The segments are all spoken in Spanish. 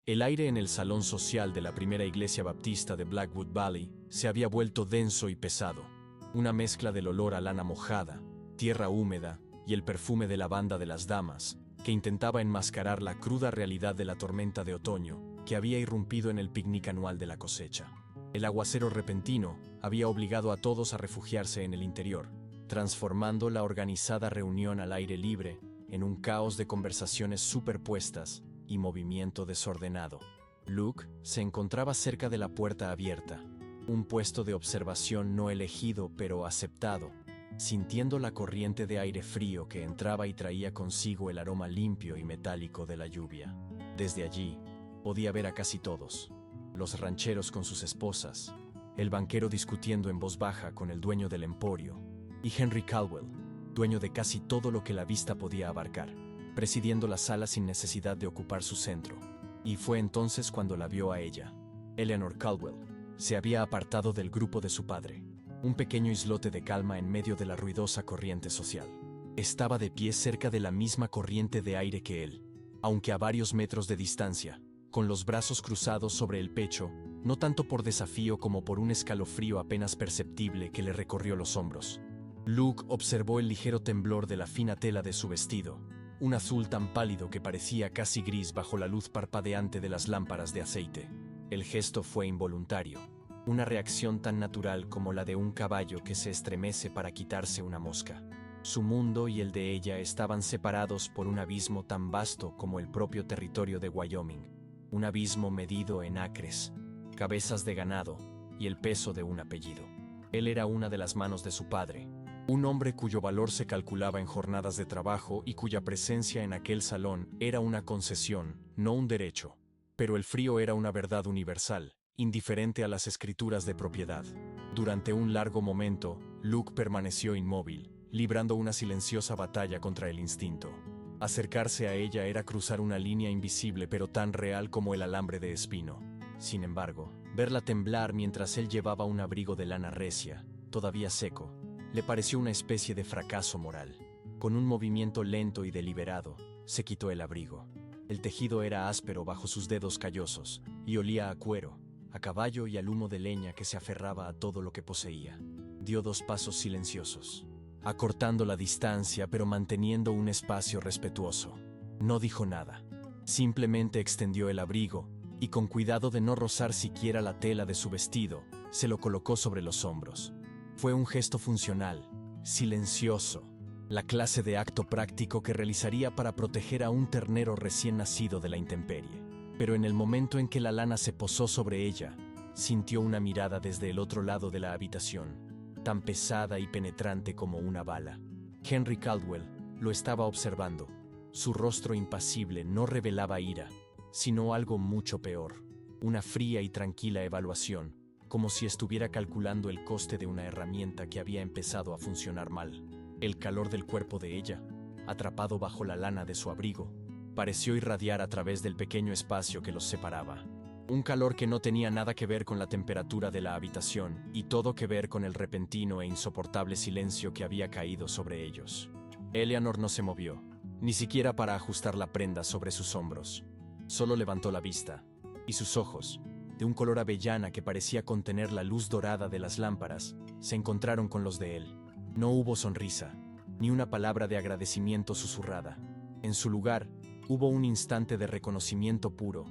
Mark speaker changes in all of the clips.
Speaker 1: El aire en el salón social de la primera iglesia baptista de Blackwood Valley se había vuelto denso y pesado. Una mezcla del olor a lana mojada, tierra húmeda y el perfume de lavanda de las damas, que intentaba enmascarar la cruda realidad de la tormenta de otoño que había irrumpido en el picnic anual de la cosecha. El aguacero repentino había obligado a todos a refugiarse en el interior, transformando la organizada reunión al aire libre en un caos de conversaciones superpuestas y movimiento desordenado. Luke se encontraba cerca de la puerta abierta, un puesto de observación no elegido pero aceptado, sintiendo la corriente de aire frío que entraba y traía consigo el aroma limpio y metálico de la lluvia. Desde allí, podía ver a casi todos: los rancheros con sus esposas, el banquero discutiendo en voz baja con el dueño del emporio, y Henry Caldwell, dueño de casi todo lo que la vista podía abarcar, presidiendo la sala sin necesidad de ocupar su centro. Y fue entonces cuando la vio a ella. Eleanor Caldwell se había apartado del grupo de su padre, un pequeño islote de calma en medio de la ruidosa corriente social. Estaba de pie cerca de la misma corriente de aire que él, aunque a varios metros de distancia, con los brazos cruzados sobre el pecho, no tanto por desafío como por un escalofrío apenas perceptible que le recorrió los hombros. Luke observó el ligero temblor de la fina tela de su vestido, un azul tan pálido que parecía casi gris bajo la luz parpadeante de las lámparas de aceite. El gesto fue involuntario, una reacción tan natural como la de un caballo que se estremece para quitarse una mosca. Su mundo y el de ella estaban separados por un abismo tan vasto como el propio territorio de Wyoming, un abismo medido en acres, cabezas de ganado y el peso de un apellido. Él era una de las manos de su padre, un hombre cuyo valor se calculaba en jornadas de trabajo y cuya presencia en aquel salón era una concesión, no un derecho. Pero el frío era una verdad universal, indiferente a las escrituras de propiedad. Durante un largo momento, Luke permaneció inmóvil, librando una silenciosa batalla contra el instinto. Acercarse a ella era cruzar una línea invisible pero tan real como el alambre de espino. Sin embargo, verla temblar mientras él llevaba un abrigo de lana recia, todavía seco, le pareció una especie de fracaso moral. Con un movimiento lento y deliberado, se quitó el abrigo. El tejido era áspero bajo sus dedos callosos, y olía a cuero, a caballo y al humo de leña que se aferraba a todo lo que poseía. Dio 2 pasos silenciosos, acortando la distancia pero manteniendo un espacio respetuoso. No dijo nada. Simplemente extendió el abrigo, y con cuidado de no rozar siquiera la tela de su vestido, se lo colocó sobre los hombros. Fue un gesto funcional, silencioso, la clase de acto práctico que realizaría para proteger a un ternero recién nacido de la intemperie. Pero en el momento en que la lana se posó sobre ella, sintió una mirada desde el otro lado de la habitación, tan pesada y penetrante como una bala. Henry Caldwell lo estaba observando. Su rostro impasible no revelaba ira, sino algo mucho peor, una fría y tranquila evaluación, como si estuviera calculando el coste de una herramienta que había empezado a funcionar mal. El calor del cuerpo de ella, atrapado bajo la lana de su abrigo, pareció irradiar a través del pequeño espacio que los separaba. Un calor que no tenía nada que ver con la temperatura de la habitación y todo que ver con el repentino e insoportable silencio que había caído sobre ellos. Eleanor no se movió, ni siquiera para ajustar la prenda sobre sus hombros. Solo levantó la vista, y sus ojos, de un color avellana que parecía contener la luz dorada de las lámparas, se encontraron con los de él. No hubo sonrisa, ni una palabra de agradecimiento susurrada. En su lugar, hubo un instante de reconocimiento puro,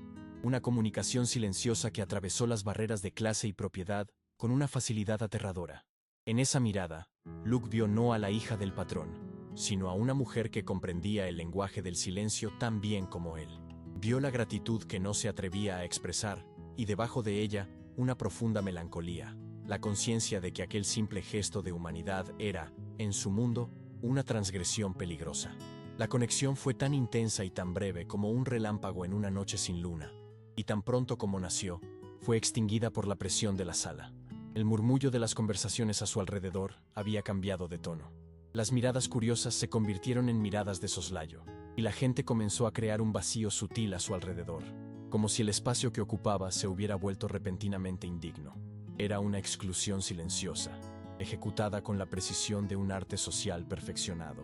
Speaker 1: una comunicación silenciosa que atravesó las barreras de clase y propiedad con una facilidad aterradora. En esa mirada, Luke vio no a la hija del patrón, sino a una mujer que comprendía el lenguaje del silencio tan bien como él. Vio la gratitud que no se atrevía a expresar, y debajo de ella, una profunda melancolía, la conciencia de que aquel simple gesto de humanidad era, en su mundo, una transgresión peligrosa. La conexión fue tan intensa y tan breve como un relámpago en una noche sin luna, y tan pronto como nació, fue extinguida por la presión de la sala. El murmullo de las conversaciones a su alrededor había cambiado de tono. Las miradas curiosas se convirtieron en miradas de soslayo, y la gente comenzó a crear un vacío sutil a su alrededor, como si el espacio que ocupaba se hubiera vuelto repentinamente indigno. Era una exclusión silenciosa, ejecutada con la precisión de un arte social perfeccionado.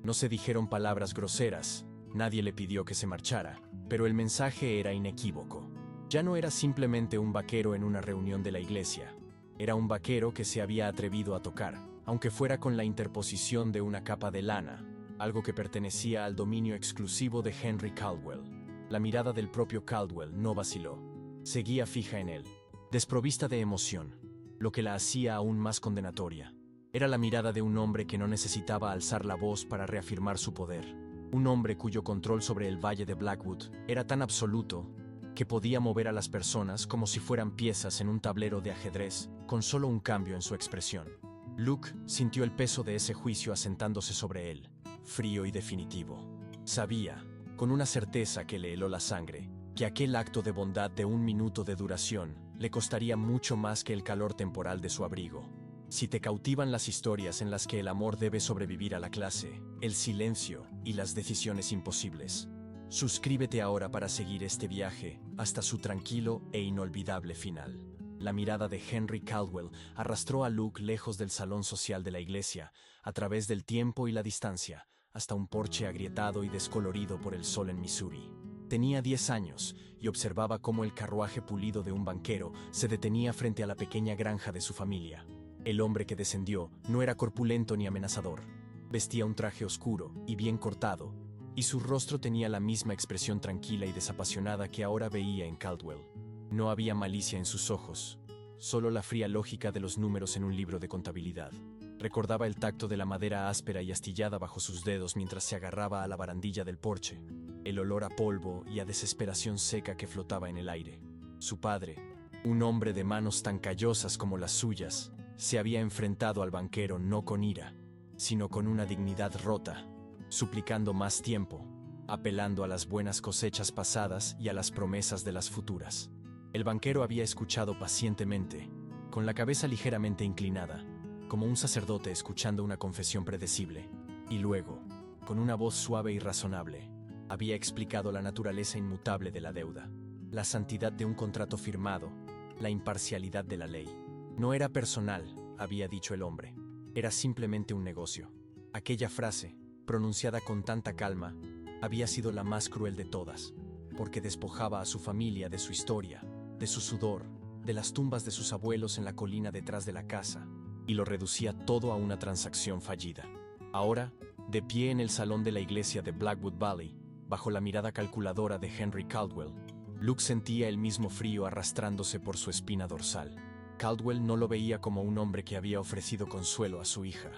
Speaker 1: No se dijeron palabras groseras, nadie le pidió que se marchara, Pero el mensaje era inequívoco. Ya no era simplemente un vaquero en una reunión de la iglesia. Era un vaquero que se había atrevido a tocar, aunque fuera con la interposición de una capa de lana, algo que pertenecía al dominio exclusivo de Henry Caldwell. La mirada del propio Caldwell no vaciló. Seguía fija en él, desprovista de emoción, lo que la hacía aún más condenatoria. Era la mirada de un hombre que no necesitaba alzar la voz para reafirmar su poder. Un hombre cuyo control sobre el valle de Blackwood era tan absoluto que podía mover a las personas como si fueran piezas en un tablero de ajedrez, con solo un cambio en su expresión. Luke sintió el peso de ese juicio asentándose sobre él, frío y definitivo. Sabía, con una certeza que le heló la sangre, que aquel acto de bondad de 1 minuto de duración le costaría mucho más que el calor temporal de su abrigo. Si te cautivan las historias en las que el amor debe sobrevivir a la clase, el silencio y las decisiones imposibles, suscríbete ahora para seguir este viaje hasta su tranquilo e inolvidable final. La mirada de Henry Caldwell arrastró a Luke lejos del salón social de la iglesia, a través del tiempo y la distancia, hasta un porche agrietado y descolorido por el sol en Missouri. Tenía 10 años y observaba cómo el carruaje pulido de un banquero se detenía frente a la pequeña granja de su familia. El hombre que descendió no era corpulento ni amenazador. Vestía un traje oscuro y bien cortado, y su rostro tenía la misma expresión tranquila y desapasionada que ahora veía en Caldwell. No había malicia en sus ojos, solo la fría lógica de los números en un libro de contabilidad. Recordaba el tacto de la madera áspera y astillada bajo sus dedos mientras se agarraba a la barandilla del porche, el olor a polvo y a desesperación seca que flotaba en el aire. Su padre, un hombre de manos tan callosas como las suyas, se había enfrentado al banquero no con ira, sino con una dignidad rota, suplicando más tiempo, apelando a las buenas cosechas pasadas y a las promesas de las futuras. El banquero había escuchado pacientemente, con la cabeza ligeramente inclinada, como un sacerdote escuchando una confesión predecible, y luego, con una voz suave y razonable, había explicado la naturaleza inmutable de la deuda, la santidad de un contrato firmado, la imparcialidad de la ley. No era personal, había dicho el hombre, era simplemente un negocio. Aquella frase, pronunciada con tanta calma, había sido la más cruel de todas, porque despojaba a su familia de su historia, de su sudor, de las tumbas de sus abuelos en la colina detrás de la casa, y lo reducía todo a una transacción fallida. Ahora, de pie en el salón de la iglesia de Blackwood Valley, bajo la mirada calculadora de Henry Caldwell, Luke sentía el mismo frío arrastrándose por su espina dorsal. Caldwell no lo veía como un hombre que había ofrecido consuelo a su hija.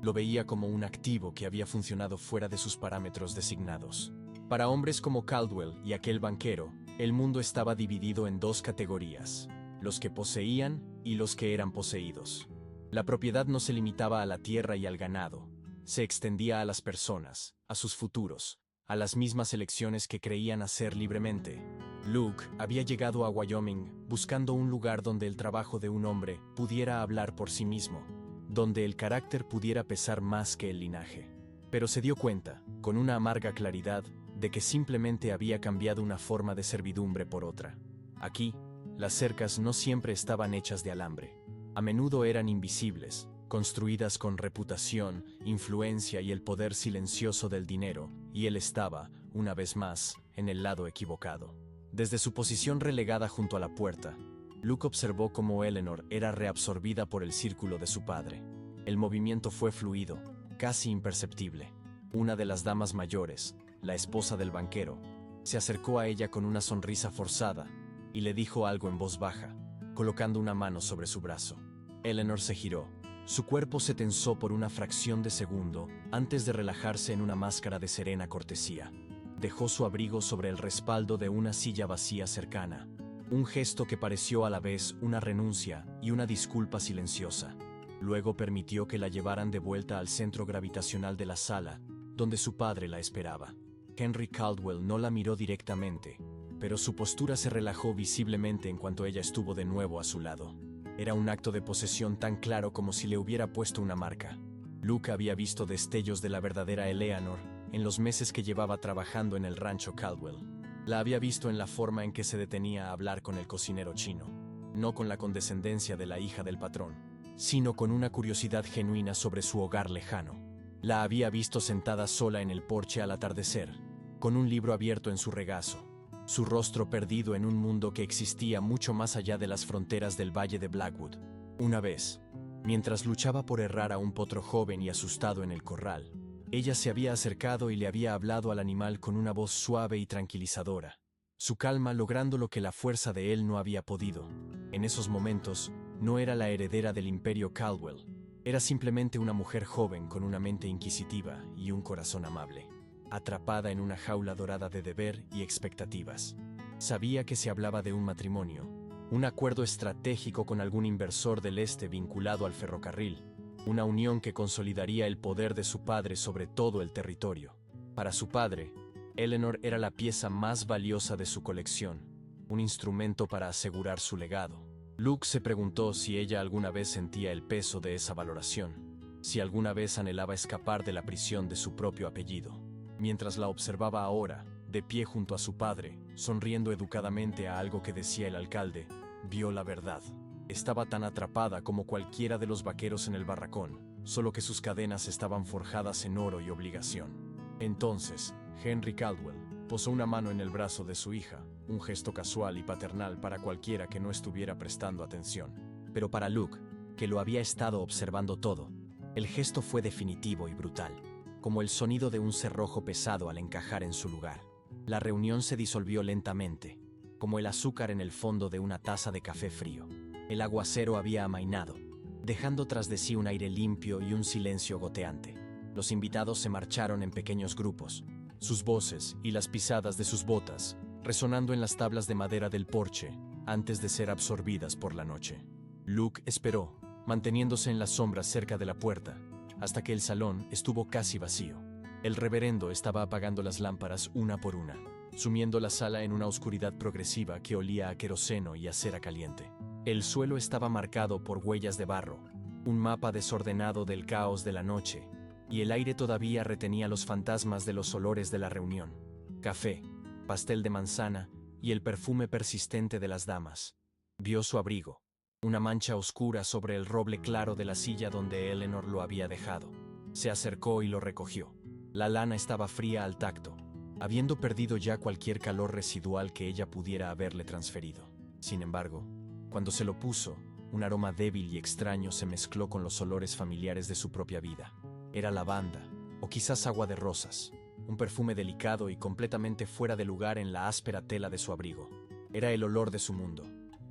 Speaker 1: Lo veía como un activo que había funcionado fuera de sus parámetros designados. Para hombres como Caldwell y aquel banquero, el mundo estaba dividido en 2 categorías: los que poseían y los que eran poseídos. La propiedad no se limitaba a la tierra y al ganado, se extendía a las personas, a sus futuros, a las mismas elecciones que creían hacer libremente. Luke había llegado a Wyoming buscando un lugar donde el trabajo de un hombre pudiera hablar por sí mismo, donde el carácter pudiera pesar más que el linaje. Pero se dio cuenta, con una amarga claridad, de que simplemente había cambiado una forma de servidumbre por otra. Aquí, las cercas no siempre estaban hechas de alambre. A menudo eran invisibles, construidas con reputación, influencia y el poder silencioso del dinero, y él estaba, una vez más, en el lado equivocado. Desde su posición relegada junto a la puerta, Luke observó cómo Eleanor era reabsorbida por el círculo de su padre. El movimiento fue fluido, casi imperceptible. Una de las damas mayores, la esposa del banquero, se acercó a ella con una sonrisa forzada y le dijo algo en voz baja, colocando una mano sobre su brazo. Eleanor se giró. Su cuerpo se tensó por una fracción de segundo antes de relajarse en una máscara de serena cortesía. Dejó su abrigo sobre el respaldo de una silla vacía cercana, un gesto que pareció a la vez una renuncia y una disculpa silenciosa. Luego permitió que la llevaran de vuelta al centro gravitacional de la sala, donde su padre la esperaba. Henry Caldwell no la miró directamente, pero su postura se relajó visiblemente en cuanto ella estuvo de nuevo a su lado. Era un acto de posesión tan claro como si le hubiera puesto una marca. Luke había visto destellos de la verdadera Eleanor en los meses que llevaba trabajando en el rancho Caldwell. La había visto en la forma en que se detenía a hablar con el cocinero chino, no con la condescendencia de la hija del patrón, sino con una curiosidad genuina sobre su hogar lejano. La había visto sentada sola en el porche al atardecer, con un libro abierto en su regazo, su rostro perdido en un mundo que existía mucho más allá de las fronteras del valle de Blackwood. Una vez, mientras luchaba por herrar a un potro joven y asustado en el corral, ella se había acercado y le había hablado al animal con una voz suave y tranquilizadora, su calma logrando lo que la fuerza de él no había podido. En esos momentos, no era la heredera del imperio Caldwell, era simplemente una mujer joven con una mente inquisitiva y un corazón amable, atrapada en una jaula dorada de deber y expectativas. Sabía que se hablaba de un matrimonio, un acuerdo estratégico con algún inversor del este vinculado al ferrocarril, una unión que consolidaría el poder de su padre sobre todo el territorio. Para su padre, Eleanor era la pieza más valiosa de su colección, un instrumento para asegurar su legado. Luke se preguntó si ella alguna vez sentía el peso de esa valoración, si alguna vez anhelaba escapar de la prisión de su propio apellido. Mientras la observaba ahora, de pie junto a su padre, sonriendo educadamente a algo que decía el alcalde, vio la verdad. Estaba tan atrapada como cualquiera de los vaqueros en el barracón, solo que sus cadenas estaban forjadas en oro y obligación. Entonces, Henry Caldwell posó una mano en el brazo de su hija, un gesto casual y paternal para cualquiera que no estuviera prestando atención. Pero para Luke, que lo había estado observando todo, el gesto fue definitivo y brutal, como el sonido de un cerrojo pesado al encajar en su lugar. La reunión se disolvió lentamente, como el azúcar en el fondo de una taza de café frío. El aguacero había amainado, dejando tras de sí un aire limpio y un silencio goteante. Los invitados se marcharon en pequeños grupos, sus voces y las pisadas de sus botas resonando en las tablas de madera del porche antes de ser absorbidas por la noche. Luke esperó, manteniéndose en las sombras cerca de la puerta, hasta que el salón estuvo casi vacío. El reverendo estaba apagando las lámparas una por una, sumiendo la sala en una oscuridad progresiva que olía a queroseno y a cera caliente. El suelo estaba marcado por huellas de barro, un mapa desordenado del caos de la noche, y el aire todavía retenía los fantasmas de los olores de la reunión: café, pastel de manzana y el perfume persistente de las damas. Vio su abrigo, una mancha oscura sobre el roble claro de la silla donde Eleanor lo había dejado. Se acercó y lo recogió. La lana estaba fría al tacto, habiendo perdido ya cualquier calor residual que ella pudiera haberle transferido. Sin embargo, cuando se lo puso, un aroma débil y extraño se mezcló con los olores familiares de su propia vida. Era lavanda, o quizás agua de rosas, un perfume delicado y completamente fuera de lugar en la áspera tela de su abrigo. Era el olor de su mundo,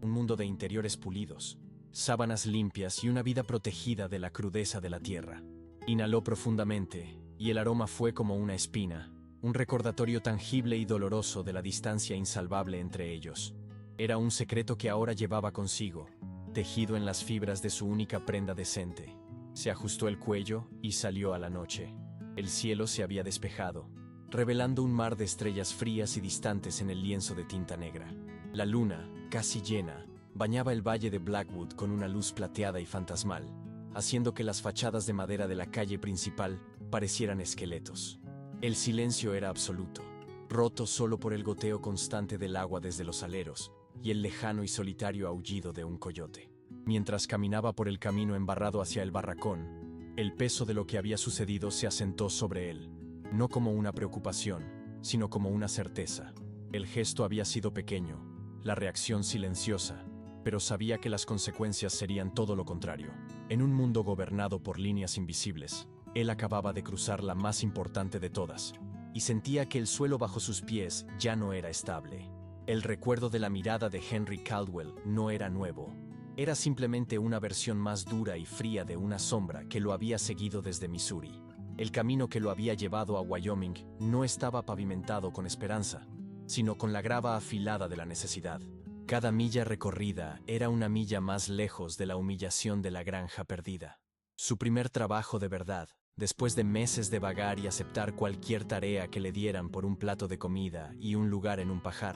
Speaker 1: un mundo de interiores pulidos, sábanas limpias y una vida protegida de la crudeza de la tierra. Inhaló profundamente, y el aroma fue como una espina, un recordatorio tangible y doloroso de la distancia insalvable entre ellos. Era un secreto que ahora llevaba consigo, tejido en las fibras de su única prenda decente. Se ajustó el cuello y salió a la noche. El cielo se había despejado, revelando un mar de estrellas frías y distantes en el lienzo de tinta negra. La luna, casi llena, bañaba el valle de Blackwood con una luz plateada y fantasmal, haciendo que las fachadas de madera de la calle principal parecieran esqueletos. El silencio era absoluto, roto solo por el goteo constante del agua desde los aleros y el lejano y solitario aullido de un coyote. Mientras caminaba por el camino embarrado hacia el barracón, el peso de lo que había sucedido se asentó sobre él, no como una preocupación, sino como una certeza. El gesto había sido pequeño, la reacción silenciosa, pero sabía que las consecuencias serían todo lo contrario. En un mundo gobernado por líneas invisibles, él acababa de cruzar la más importante de todas, y sentía que el suelo bajo sus pies ya no era estable. El recuerdo de la mirada de Henry Caldwell no era nuevo. Era simplemente una versión más dura y fría de una sombra que lo había seguido desde Missouri. El camino que lo había llevado a Wyoming no estaba pavimentado con esperanza, sino con la grava afilada de la necesidad. Cada milla recorrida era una milla más lejos de la humillación de la granja perdida. Su primer trabajo de verdad, después de meses de vagar y aceptar cualquier tarea que le dieran por un plato de comida y un lugar en un pajar,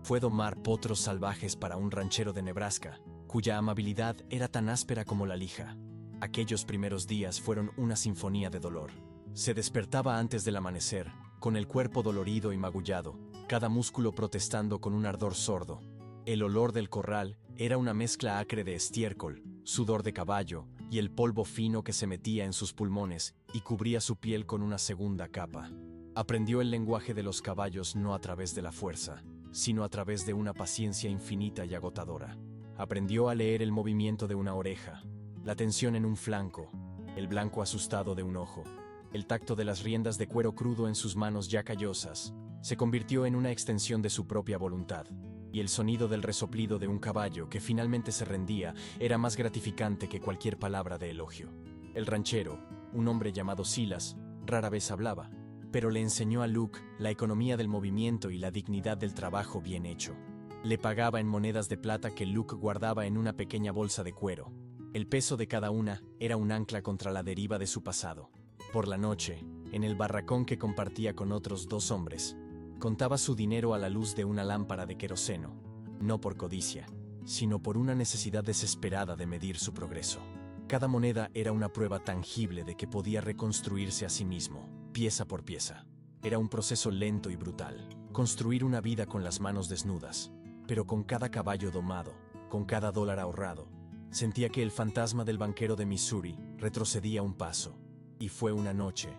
Speaker 1: fue domar potros salvajes para un ranchero de Nebraska, cuya amabilidad era tan áspera como la lija. Aquellos primeros días fueron una sinfonía de dolor. Se despertaba antes del amanecer, con el cuerpo dolorido y magullado, cada músculo protestando con un ardor sordo. El olor del corral era una mezcla acre de estiércol, sudor de caballo y el polvo fino que se metía en sus pulmones y cubría su piel con una segunda capa. Aprendió el lenguaje de los caballos no a través de la fuerza, sino a través de una paciencia infinita y agotadora. Aprendió a leer el movimiento de una oreja, la tensión en un flanco, el blanco asustado de un ojo. El tacto de las riendas de cuero crudo en sus manos ya callosas se convirtió en una extensión de su propia voluntad, y el sonido del resoplido de un caballo que finalmente se rendía era más gratificante que cualquier palabra de elogio. El ranchero, un hombre llamado Silas, rara vez hablaba, pero le enseñó a Luke la economía del movimiento y la dignidad del trabajo bien hecho. Le pagaba en monedas de plata que Luke guardaba en una pequeña bolsa de cuero. El peso de cada una era un ancla contra la deriva de su pasado. Por la noche, en el barracón que compartía con otros 2 hombres, contaba su dinero a la luz de una lámpara de queroseno, no por codicia, sino por una necesidad desesperada de medir su progreso. Cada moneda era una prueba tangible de que podía reconstruirse a sí mismo, pieza por pieza. Era un proceso lento y brutal, construir una vida con las manos desnudas, pero con cada caballo domado, con cada dólar ahorrado. Sentía que el fantasma del banquero de Missouri retrocedía un paso. Y fue una noche,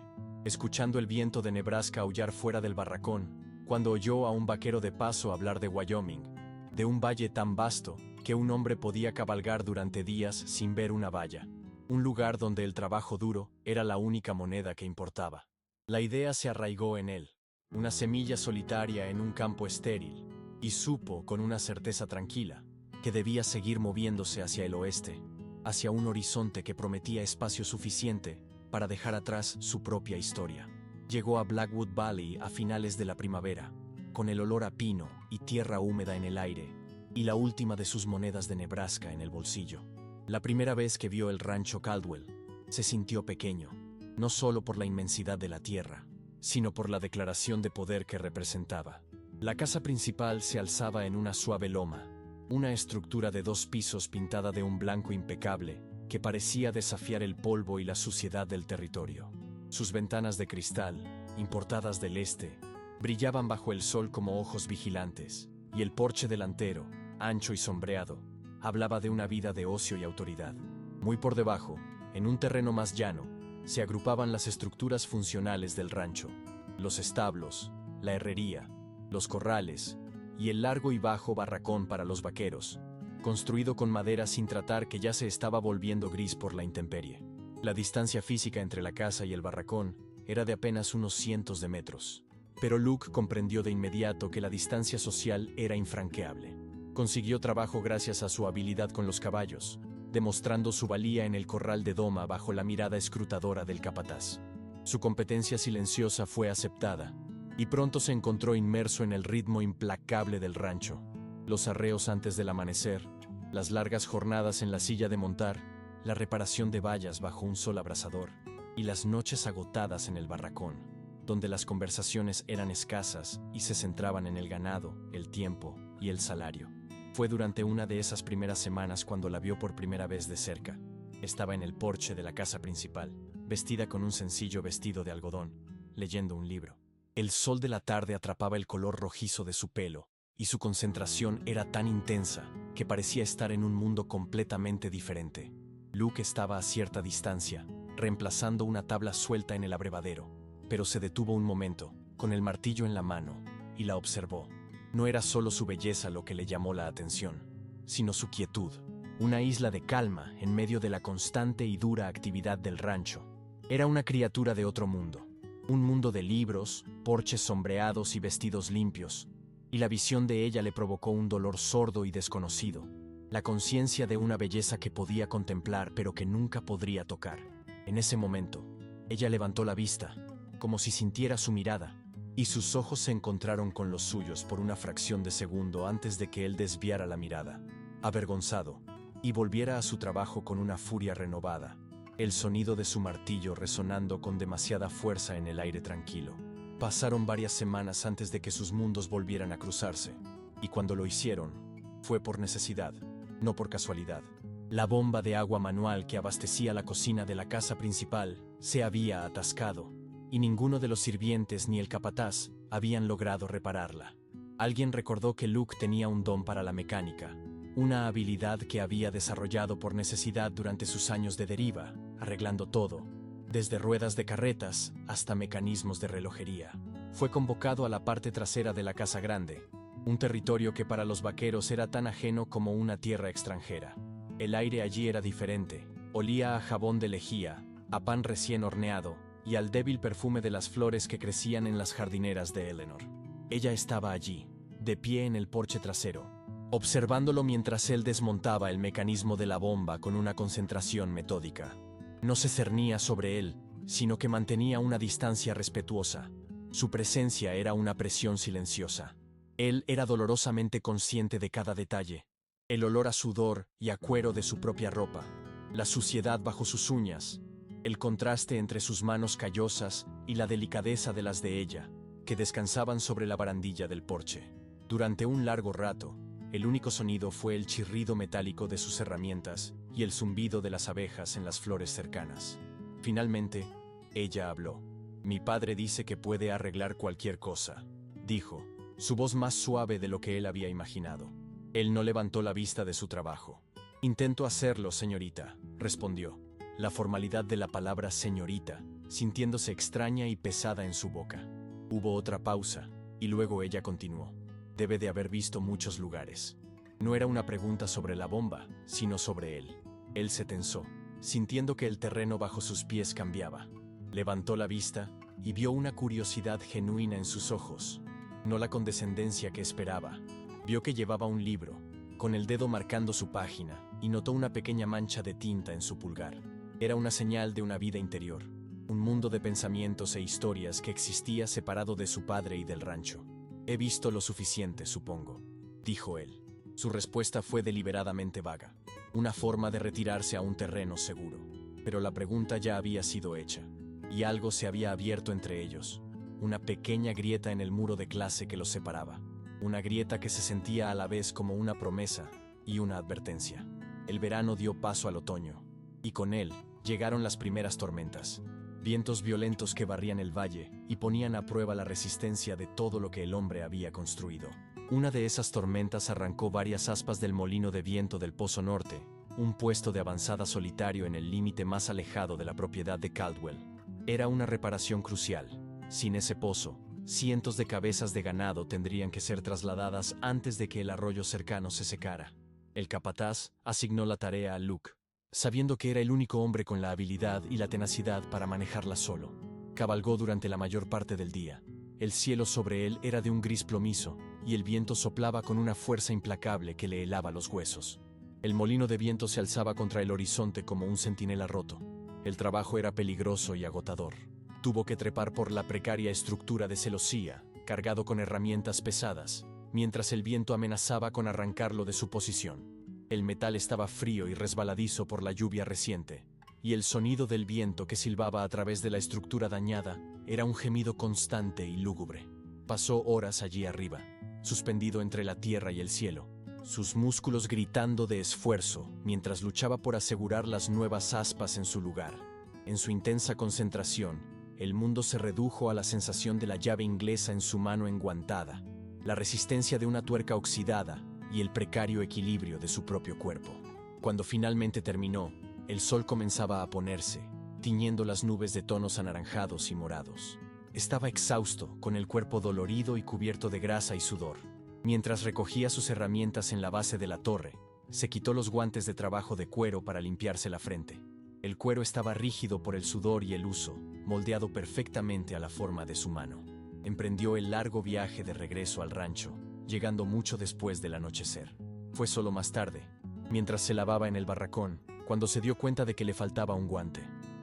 Speaker 1: escuchando el viento de Nebraska aullar fuera del barracón, cuando oyó a un vaquero de paso hablar de Wyoming, de un valle tan vasto que un hombre podía cabalgar durante días sin ver una valla, un lugar donde el trabajo duro era la única moneda que importaba. La idea se arraigó en él, una semilla solitaria en un campo estéril, y supo con una certeza tranquila que debía seguir moviéndose hacia el oeste, hacia un horizonte que prometía espacio suficiente para dejar atrás su propia historia. Llegó a Blackwood Valley a finales de la primavera, con el olor a pino y tierra húmeda en el aire, y la última de sus monedas de Nebraska en el bolsillo. La primera vez que vio el rancho Caldwell, se sintió pequeño, no solo por la inmensidad de la tierra, sino por la declaración de poder que representaba. La casa principal se alzaba en una suave loma, una estructura de 2 pisos pintada de un blanco impecable, que parecía desafiar el polvo y la suciedad del territorio. Sus ventanas de cristal, importadas del este, brillaban bajo el sol como ojos vigilantes, y el porche delantero, ancho y sombreado, hablaba de una vida de ocio y autoridad. Muy por debajo, en un terreno más llano, se agrupaban las estructuras funcionales del rancho, los establos, la herrería, los corrales, y el largo y bajo barracón para los vaqueros, construido con madera sin tratar que ya se estaba volviendo gris por la intemperie. La distancia física entre la casa y el barracón era de apenas unos cientos de metros. Pero Luke comprendió de inmediato que la distancia social era infranqueable. Consiguió trabajo gracias a su habilidad con los caballos, demostrando su valía en el corral de doma bajo la mirada escrutadora del capataz. Su competencia silenciosa fue aceptada, y pronto se encontró inmerso en el ritmo implacable del rancho. Los arreos antes del amanecer, las largas jornadas en la silla de montar, la reparación de vallas bajo un sol abrasador, y las noches agotadas en el barracón, donde las conversaciones eran escasas y se centraban en el ganado, el tiempo y el salario. Fue durante una de esas primeras semanas cuando la vio por primera vez de cerca. Estaba en el porche de la casa principal, vestida con un sencillo vestido de algodón, leyendo un libro. El sol de la tarde atrapaba el color rojizo de su pelo, y su concentración era tan intensa que parecía estar en un mundo completamente diferente. Luke estaba a cierta distancia, reemplazando una tabla suelta en el abrevadero, pero se detuvo un momento, con el martillo en la mano, y la observó. No era solo su belleza lo que le llamó la atención, sino su quietud, una isla de calma en medio de la constante y dura actividad del rancho. Era una criatura de otro mundo, un mundo de libros, porches sombreados y vestidos limpios, y la visión de ella le provocó un dolor sordo y desconocido, la conciencia de una belleza que podía contemplar pero que nunca podría tocar. En ese momento, ella levantó la vista, como si sintiera su mirada, y sus ojos se encontraron con los suyos por una fracción de segundo antes de que él desviara la mirada, avergonzado, y volviera a su trabajo con una furia renovada, el sonido de su martillo resonando con demasiada fuerza en el aire tranquilo. Pasaron varias semanas antes de que sus mundos volvieran a cruzarse, y cuando lo hicieron, fue por necesidad, no por casualidad. La bomba de agua manual que abastecía la cocina de la casa principal se había atascado, y ninguno de los sirvientes ni el capataz habían logrado repararla. Alguien recordó que Luke tenía un don para la mecánica, una habilidad que había desarrollado por necesidad durante sus años de deriva, arreglando todo, desde ruedas de carretas hasta mecanismos de relojería. Fue convocado a la parte trasera de la casa grande, un territorio que para los vaqueros era tan ajeno como una tierra extranjera. El aire allí era diferente, olía a jabón de lejía, a pan recién horneado y al débil perfume de las flores que crecían en las jardineras de Eleanor. Ella estaba allí, de pie en el porche trasero, observándolo mientras él desmontaba el mecanismo de la bomba con una concentración metódica. No se cernía sobre él, sino que mantenía una distancia respetuosa. Su presencia era una presión silenciosa. Él era dolorosamente consciente de cada detalle. El olor a sudor y a cuero de su propia ropa, la suciedad bajo sus uñas, el contraste entre sus manos callosas y la delicadeza de las de ella, que descansaban sobre la barandilla del porche. Durante un largo rato, el único sonido fue el chirrido metálico de sus herramientas y el zumbido de las abejas en las flores cercanas. Finalmente, ella habló. «Mi padre dice que puede arreglar cualquier cosa», dijo, su voz más suave de lo que él había imaginado. Él no levantó la vista de su trabajo. «Intento hacerlo, señorita», respondió, la formalidad de la palabra señorita, sintiéndose extraña y pesada en su boca. Hubo otra pausa, y luego ella continuó. «Debe de haber visto muchos lugares». No era una pregunta sobre la bomba, sino sobre él. Él se tensó, sintiendo que el terreno bajo sus pies cambiaba. Levantó la vista y vio una curiosidad genuina en sus ojos, no la condescendencia que esperaba. Vio que llevaba un libro, con el dedo marcando su página, y notó una pequeña mancha de tinta en su pulgar. Era una señal de una vida interior, un mundo de pensamientos e historias que existía separado de su padre y del rancho. «He visto lo suficiente, supongo», dijo él. Su respuesta fue deliberadamente vaga, una forma de retirarse a un terreno seguro. Pero la pregunta ya había sido hecha, y algo se había abierto entre ellos, una pequeña grieta en el muro de clase que los separaba, una grieta que se sentía a la vez como una promesa y una advertencia. El verano dio paso al otoño, y con él llegaron las primeras tormentas, vientos violentos que barrían el valle y ponían a prueba la resistencia de todo lo que el hombre había construido. Una de esas tormentas arrancó varias aspas del molino de viento del Pozo Norte, un puesto de avanzada solitario en el límite más alejado de la propiedad de Caldwell. Era una reparación crucial. Sin ese pozo, cientos de cabezas de ganado tendrían que ser trasladadas antes de que el arroyo cercano se secara. El capataz asignó la tarea a Luke, sabiendo que era el único hombre con la habilidad y la tenacidad para manejarla solo. Cabalgó durante la mayor parte del día. El cielo sobre él era de un gris plomizo, y el viento soplaba con una fuerza implacable que le helaba los huesos. El molino de viento se alzaba contra el horizonte como un centinela roto. El trabajo era peligroso y agotador. Tuvo que trepar por la precaria estructura de celosía, cargado con herramientas pesadas, mientras el viento amenazaba con arrancarlo de su posición. El metal estaba frío y resbaladizo por la lluvia reciente, y el sonido del viento que silbaba a través de la estructura dañada era un gemido constante y lúgubre. Pasó horas allí arriba, suspendido entre la tierra y el cielo, sus músculos gritando de esfuerzo mientras luchaba por asegurar las nuevas aspas en su lugar. En su intensa concentración, el mundo se redujo a la sensación de la llave inglesa en su mano enguantada, la resistencia de una tuerca oxidada y el precario equilibrio de su propio cuerpo. Cuando finalmente terminó, el sol comenzaba a ponerse, tiñendo las nubes de tonos anaranjados y morados. Estaba exhausto, con el cuerpo dolorido y cubierto de grasa y sudor. Mientras recogía sus herramientas en la base de la torre, se quitó los guantes de trabajo de cuero para limpiarse la frente. El cuero estaba rígido por el sudor y el uso, moldeado perfectamente a la forma de su mano. Emprendió el largo viaje de regreso al rancho, llegando mucho después del anochecer. Fue solo más tarde, mientras se lavaba en el barracón, cuando se dio cuenta de que le faltaba un guante.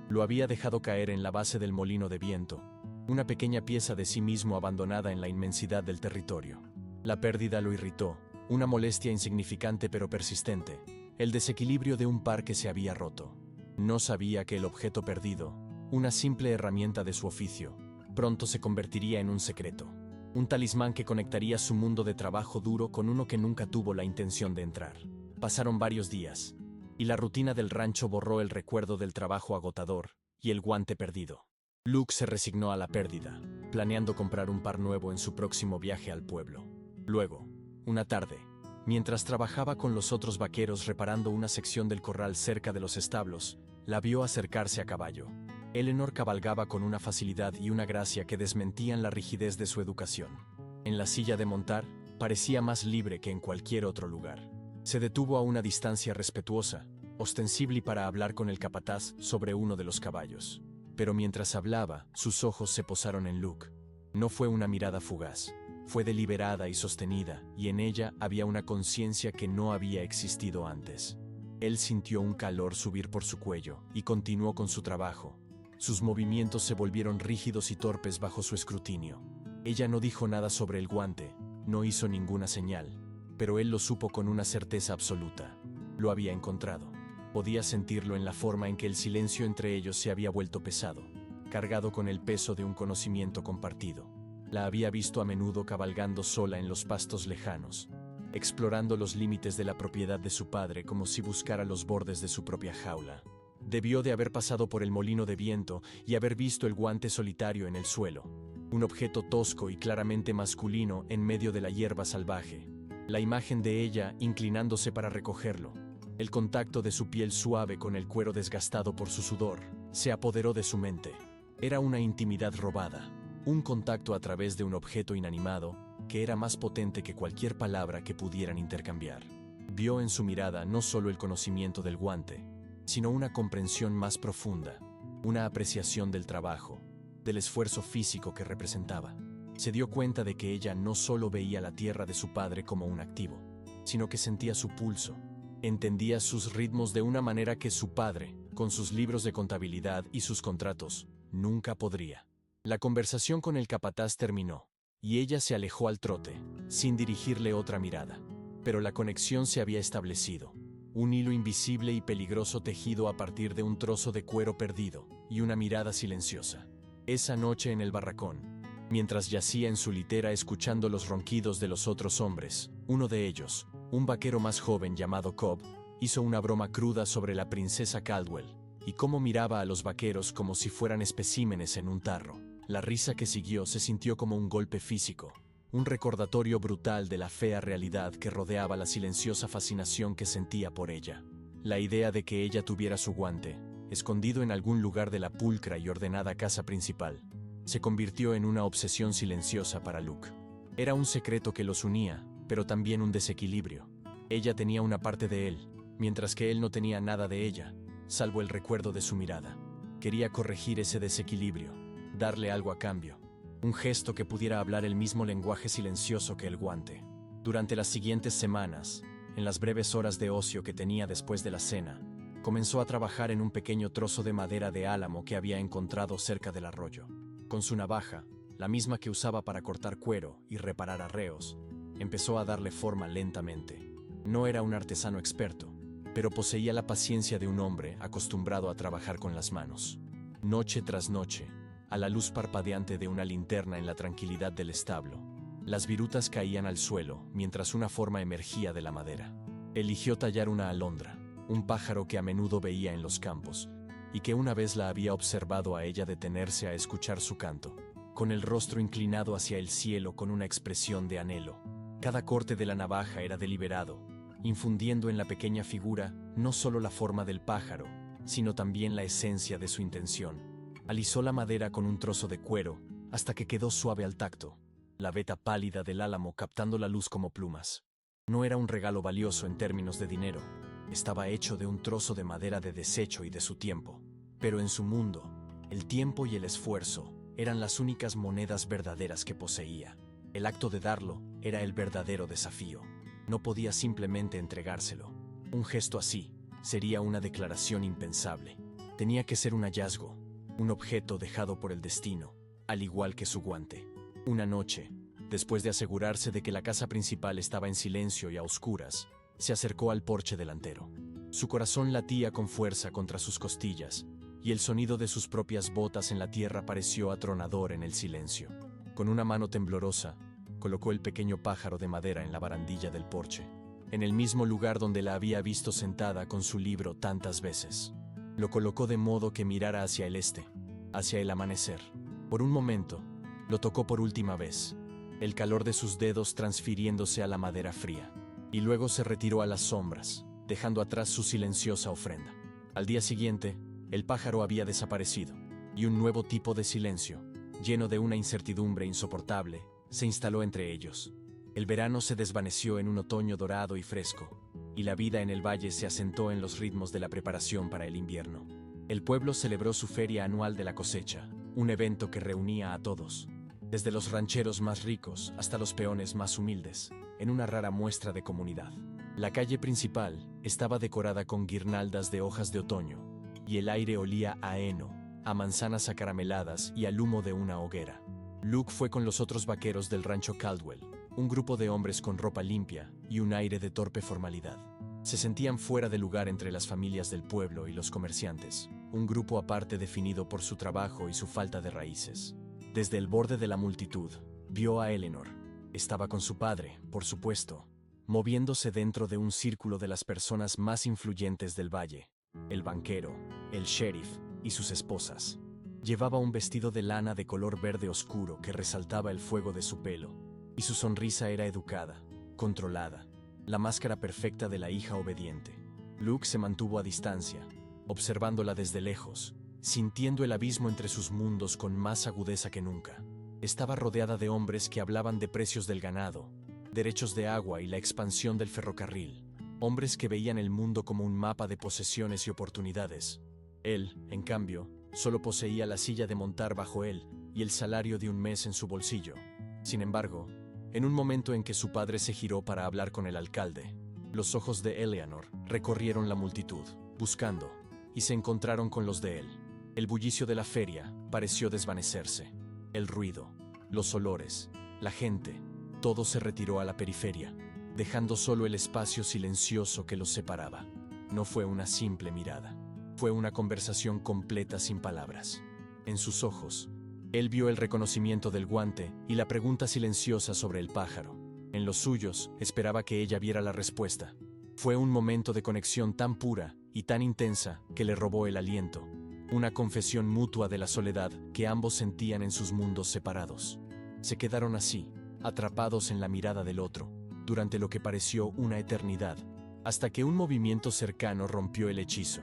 Speaker 1: Lo había dejado caer en la base del molino de viento, una pequeña pieza de sí mismo abandonada en la inmensidad del territorio. La pérdida lo irritó, una molestia insignificante pero persistente, el desequilibrio de un par que se había roto. No sabía que el objeto perdido, una simple herramienta de su oficio, pronto se convertiría en un secreto, un talismán que conectaría su mundo de trabajo duro con uno que nunca tuvo la intención de entrar. Pasaron varios días, y la rutina del rancho borró el recuerdo del trabajo agotador y el guante perdido. Luke se resignó a la pérdida, planeando comprar un par nuevo en su próximo viaje al pueblo. Luego, una tarde, mientras trabajaba con los otros vaqueros reparando una sección del corral cerca de los establos, la vio acercarse a caballo. Eleanor cabalgaba con una facilidad y una gracia que desmentían la rigidez de su educación. En la silla de montar, Parecía más libre que en cualquier otro lugar. Se detuvo a una distancia respetuosa, ostensible para hablar con el capataz sobre uno de los caballos. Pero mientras hablaba, sus ojos se posaron en Luke. No fue una mirada fugaz. Fue deliberada y sostenida, y en ella había una conciencia que no había existido antes. Él sintió un calor subir por su cuello, y continuó con su trabajo. Sus movimientos se volvieron rígidos y torpes bajo su escrutinio. Ella no dijo nada sobre el guante, no hizo ninguna señal, pero él lo supo con una certeza absoluta. Lo había encontrado. Podía sentirlo en la forma en que el silencio entre ellos se había vuelto pesado, cargado con el peso de un conocimiento compartido. La había visto a menudo cabalgando sola en los pastos lejanos, explorando los límites de la propiedad de su padre como si buscara los bordes de su propia jaula. Debió de haber pasado por el molino de viento y haber visto el guante solitario en el suelo, un objeto tosco y claramente masculino en medio de la hierba salvaje. La imagen de ella inclinándose para recogerlo, el contacto de su piel suave con el cuero desgastado por su sudor, se apoderó de su mente. Era una intimidad robada, un contacto a través de un objeto inanimado que era más potente que cualquier palabra que pudieran intercambiar. Vio en su mirada no solo el conocimiento del guante, sino una comprensión más profunda, una apreciación del trabajo, del esfuerzo físico que representaba. Se dio cuenta de que ella no solo veía la tierra de su padre como un activo, sino que sentía su pulso, entendía sus ritmos de una manera que su padre, con sus libros de contabilidad y sus contratos, nunca podría. La conversación con el capataz terminó, y ella se alejó al trote, sin dirigirle otra mirada. Pero la conexión se había establecido, un hilo invisible y peligroso tejido a partir de un trozo de cuero perdido y una mirada silenciosa. Esa noche en el barracón, mientras yacía en su litera escuchando los ronquidos de los otros hombres, uno de ellos, un vaquero más joven llamado Cobb, hizo una broma cruda sobre la princesa Caldwell, y cómo miraba a los vaqueros como si fueran especímenes en un tarro. La risa que siguió se sintió como un golpe físico, un recordatorio brutal de la fea realidad que rodeaba la silenciosa fascinación que sentía por ella. La idea de que ella tuviera su guante, escondido en algún lugar de la pulcra y ordenada casa principal, se convirtió en una obsesión silenciosa para Luke. Era un secreto que los unía, pero también un desequilibrio. Ella tenía una parte de él, mientras que él no tenía nada de ella, salvo el recuerdo de su mirada. Quería corregir ese desequilibrio, darle algo a cambio, un gesto que pudiera hablar el mismo lenguaje silencioso que el guante. Durante las siguientes semanas, en las breves horas de ocio que tenía después de la cena, comenzó a trabajar en un pequeño trozo de madera de álamo que había encontrado cerca del arroyo. Con su navaja, la misma que usaba para cortar cuero y reparar arreos, empezó a darle forma lentamente. No era un artesano experto, pero poseía la paciencia de un hombre acostumbrado a trabajar con las manos. Noche tras noche, a la luz parpadeante de una linterna en la tranquilidad del establo, las virutas caían al suelo mientras una forma emergía de la madera. Eligió tallar una alondra, un pájaro que a menudo veía en los campos, y que una vez la había observado a ella detenerse a escuchar su canto, con el rostro inclinado hacia el cielo con una expresión de anhelo. Cada corte de la navaja era deliberado, infundiendo en la pequeña figura no solo la forma del pájaro, sino también la esencia de su intención. Alisó la madera con un trozo de cuero hasta que quedó suave al tacto, la veta pálida del álamo captando la luz como plumas. No era un regalo valioso en términos de dinero, estaba hecho de un trozo de madera de desecho y de su tiempo. Pero en su mundo, el tiempo y el esfuerzo eran las únicas monedas verdaderas que poseía. El acto de darlo era el verdadero desafío. No podía simplemente entregárselo. Un gesto así sería una declaración impensable. Tenía que ser un hallazgo, un objeto dejado por el destino, al igual que su guante. Una noche, después de asegurarse de que la casa principal estaba en silencio y a oscuras, se acercó al porche delantero. Su corazón latía con fuerza contra sus costillas, y el sonido de sus propias botas en la tierra pareció atronador en el silencio. Con una mano temblorosa, colocó el pequeño pájaro de madera en la barandilla del porche, en el mismo lugar donde la había visto sentada con su libro tantas veces. Lo colocó de modo que mirara hacia el este, hacia el amanecer. Por un momento, lo tocó por última vez, el calor de sus dedos transfiriéndose a la madera fría, y luego se retiró a las sombras, dejando atrás su silenciosa ofrenda. Al día siguiente, el pájaro había desaparecido, y un nuevo tipo de silencio, lleno de una incertidumbre insoportable, se instaló entre ellos. El verano se desvaneció en un otoño dorado y fresco, y la vida en el valle se asentó en los ritmos de la preparación para el invierno. El pueblo celebró su feria anual de la cosecha, un evento que reunía a todos, desde los rancheros más ricos hasta los peones más humildes, en una rara muestra de comunidad. La calle principal estaba decorada con guirnaldas de hojas de otoño, y el aire olía a heno, a manzanas acarameladas y al humo de una hoguera. Luke fue con los otros vaqueros del rancho Caldwell, un grupo de hombres con ropa limpia y un aire de torpe formalidad. Se sentían fuera de lugar entre las familias del pueblo y los comerciantes, un grupo aparte definido por su trabajo y su falta de raíces. Desde el borde de la multitud, vio a Eleanor. Estaba con su padre, por supuesto, moviéndose dentro de un círculo de las personas más influyentes del valle: el banquero, el sheriff y sus esposas. Llevaba un vestido de lana de color verde oscuro que resaltaba el fuego de su pelo, y su sonrisa era educada, controlada, la máscara perfecta de la hija obediente. Luke se mantuvo a distancia, observándola desde lejos, sintiendo el abismo entre sus mundos con más agudeza que nunca. Estaba rodeada de hombres que hablaban de precios del ganado, derechos de agua y la expansión del ferrocarril, hombres que veían el mundo como un mapa de posesiones y oportunidades. Él, en cambio, solo poseía la silla de montar bajo él y el salario de un mes en su bolsillo. Sin embargo, en un momento en que su padre se giró para hablar con el alcalde, los ojos de Eleanor recorrieron la multitud, buscando, y se encontraron con los de él. El bullicio de la feria pareció desvanecerse. El ruido, los olores, la gente, todo se retiró a la periferia, dejando solo el espacio silencioso que los separaba. No fue una simple mirada. Fue una conversación completa sin palabras. En sus ojos, él vio el reconocimiento del guante y la pregunta silenciosa sobre el pájaro. En los suyos, esperaba que ella viera la respuesta. Fue un momento de conexión tan pura y tan intensa que le robó el aliento. Una confesión mutua de la soledad que ambos sentían en sus mundos separados. Se quedaron así, atrapados en la mirada del otro, durante lo que pareció una eternidad, hasta que un movimiento cercano rompió el hechizo.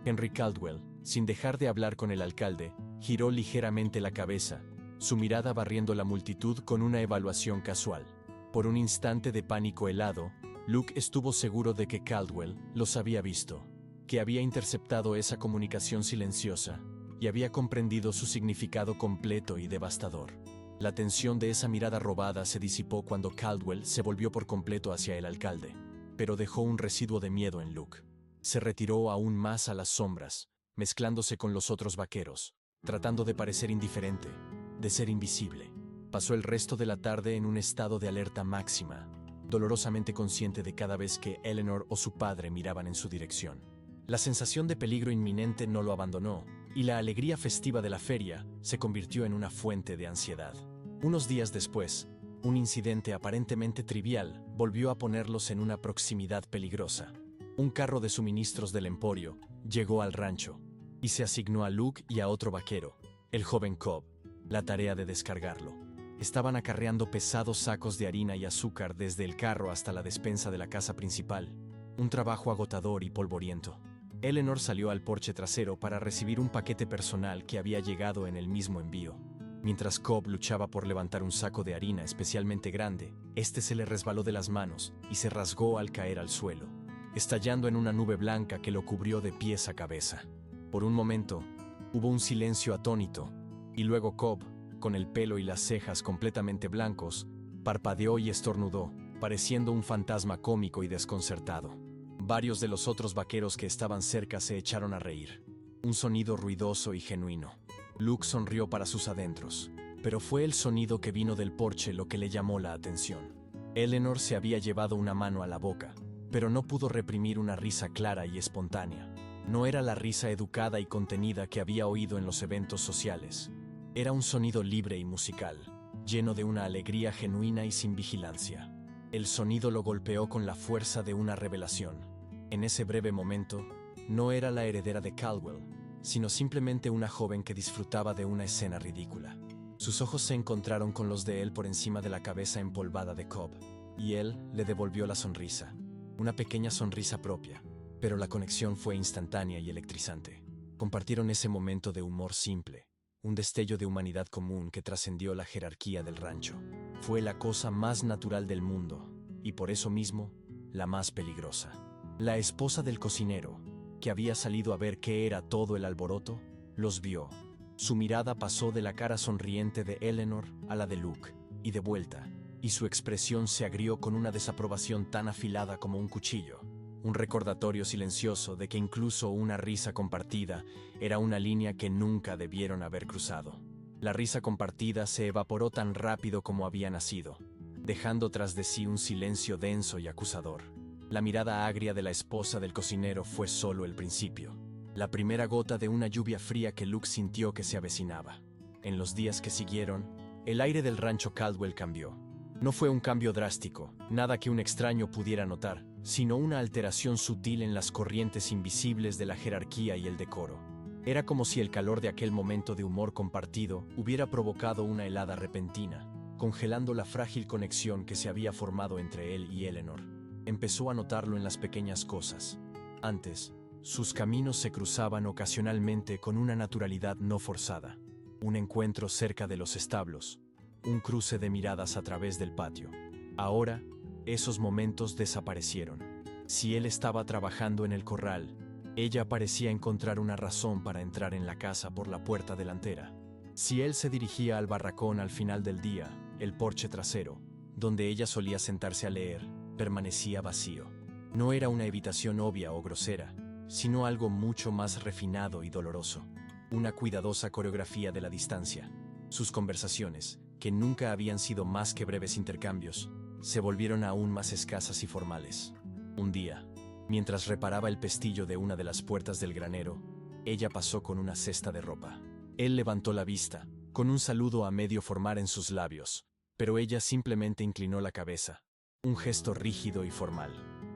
Speaker 1: Henry Caldwell, sin dejar de hablar con el alcalde, giró ligeramente la cabeza, su mirada barriendo la multitud con una evaluación casual. Por un instante de pánico helado, Luke estuvo seguro de que Caldwell los había visto, que había interceptado esa comunicación silenciosa y había comprendido su significado completo y devastador. La tensión de esa mirada robada se disipó cuando Caldwell se volvió por completo hacia el alcalde, pero dejó un residuo de miedo en Luke. Se retiró aún más a las sombras, mezclándose con los otros vaqueros, tratando de parecer indiferente, de ser invisible. Pasó el resto de la tarde en un estado de alerta máxima, dolorosamente consciente de cada vez que Eleanor o su padre miraban en su dirección. La sensación de peligro inminente no lo abandonó, y la alegría festiva de la feria se convirtió en una fuente de ansiedad. Unos días después, un incidente aparentemente trivial volvió a ponerlos en una proximidad peligrosa. Un carro de suministros del emporio llegó al rancho, y se asignó a Luke y a otro vaquero, el joven Cobb, la tarea de descargarlo. Estaban acarreando pesados sacos de harina y azúcar desde el carro hasta la despensa de la casa principal, un trabajo agotador y polvoriento. Eleanor salió al porche trasero para recibir un paquete personal que había llegado en el mismo envío. Mientras Cobb luchaba por levantar un saco de harina especialmente grande, este se le resbaló de las manos y se rasgó al caer al suelo, estallando en una nube blanca que lo cubrió de pies a cabeza. Por un momento, hubo un silencio atónito, y luego Cobb, con el pelo y las cejas completamente blancos, parpadeó y estornudó, pareciendo un fantasma cómico y desconcertado. Varios de los otros vaqueros que estaban cerca se echaron a reír. Un sonido ruidoso y genuino. Luke sonrió para sus adentros, pero fue el sonido que vino del porche lo que le llamó la atención. Eleanor se había llevado una mano a la boca, pero no pudo reprimir una risa clara y espontánea. No era la risa educada y contenida que había oído en los eventos sociales. Era un sonido libre y musical, lleno de una alegría genuina y sin vigilancia. El sonido lo golpeó con la fuerza de una revelación. En ese breve momento, no era la heredera de Caldwell, sino simplemente una joven que disfrutaba de una escena ridícula. Sus ojos se encontraron con los de él por encima de la cabeza empolvada de Cobb, y él le devolvió la sonrisa, una pequeña sonrisa propia, pero la conexión fue instantánea y electrizante. Compartieron ese momento de humor simple, un destello de humanidad común que trascendió la jerarquía del rancho. Fue la cosa más natural del mundo, y por eso mismo, la más peligrosa. La esposa del cocinero, que había salido a ver qué era todo el alboroto, los vio. Su mirada pasó de la cara sonriente de Eleanor a la de Luke, y de vuelta, y su expresión se agrió con una desaprobación tan afilada como un cuchillo. Un recordatorio silencioso de que incluso una risa compartida era una línea que nunca debieron haber cruzado. La risa compartida se evaporó tan rápido como había nacido, dejando tras de sí un silencio denso y acusador. La mirada agria de la esposa del cocinero fue solo el principio, la primera gota de una lluvia fría que Luke sintió que se avecinaba. En los días que siguieron, el aire del rancho Caldwell cambió. No fue un cambio drástico, nada que un extraño pudiera notar, sino una alteración sutil en las corrientes invisibles de la jerarquía y el decoro. Era como si el calor de aquel momento de humor compartido hubiera provocado una helada repentina, congelando la frágil conexión que se había formado entre él y Eleanor. Empezó a notarlo en las pequeñas cosas. Antes, sus caminos se cruzaban ocasionalmente con una naturalidad no forzada. Un encuentro cerca de los establos, un cruce de miradas a través del patio. Ahora, esos momentos desaparecieron. Si él estaba trabajando en el corral, ella parecía encontrar una razón para entrar en la casa por la puerta delantera. Si él se dirigía al barracón al final del día, el porche trasero, donde ella solía sentarse a leer, permanecía vacío. No era una evitación obvia o grosera, sino algo mucho más refinado y doloroso. Una cuidadosa coreografía de la distancia. Sus conversaciones, que nunca habían sido más que breves intercambios, se volvieron aún más escasas y formales. Un día, mientras reparaba el pestillo de una de las puertas del granero, ella pasó con una cesta de ropa. Él levantó la vista, con un saludo a medio formar en sus labios, pero ella simplemente inclinó la cabeza. Un gesto rígido y formal.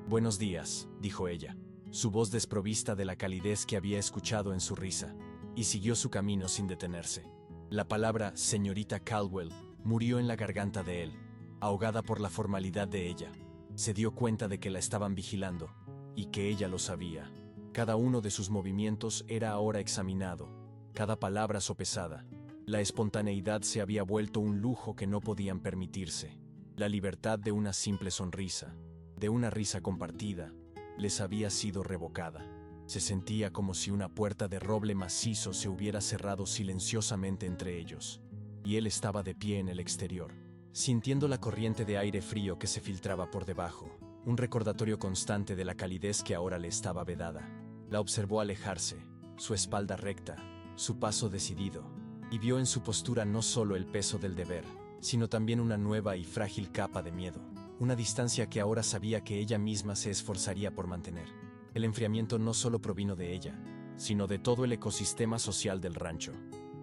Speaker 1: «Buenos días», dijo ella, su voz desprovista de la calidez que había escuchado en su risa, y siguió su camino sin detenerse. La palabra «señorita Caldwell» murió en la garganta de él, ahogada por la formalidad de ella. Se dio cuenta de que la estaban vigilando, y que ella lo sabía. Cada uno de sus movimientos era ahora examinado, cada palabra sopesada. La espontaneidad se había vuelto un lujo que no podían permitirse. La libertad de una simple sonrisa, de una risa compartida, les había sido revocada. Se sentía como si una puerta de roble macizo se hubiera cerrado silenciosamente entre ellos, y él estaba de pie en el exterior, sintiendo la corriente de aire frío que se filtraba por debajo, un recordatorio constante de la calidez que ahora le estaba vedada. La observó alejarse, su espalda recta, su paso decidido, y vio en su postura no solo el peso del deber, sino también una nueva y frágil capa de miedo, una distancia que ahora sabía que ella misma se esforzaría por mantener. El enfriamiento no solo provino de ella, sino de todo el ecosistema social del rancho.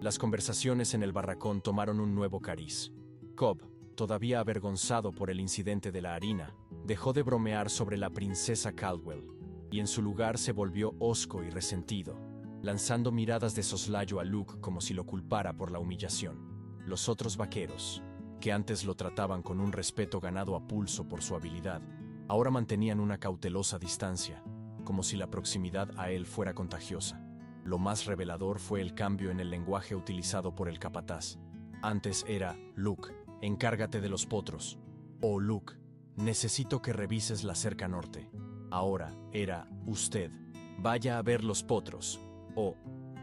Speaker 1: Las conversaciones en el barracón tomaron un nuevo cariz. Cobb, todavía avergonzado por el incidente de la harina, dejó de bromear sobre la princesa Caldwell, y en su lugar se volvió hosco y resentido, lanzando miradas de soslayo a Luke como si lo culpara por la humillación. Los otros vaqueros, que antes lo trataban con un respeto ganado a pulso por su habilidad, ahora mantenían una cautelosa distancia, como si la proximidad a él fuera contagiosa. Lo más revelador fue el cambio en el lenguaje utilizado por el capataz. Antes era «Luke, encárgate de los potros», o «Luke, necesito que revises la cerca norte». Ahora era «Usted, vaya a ver los potros», o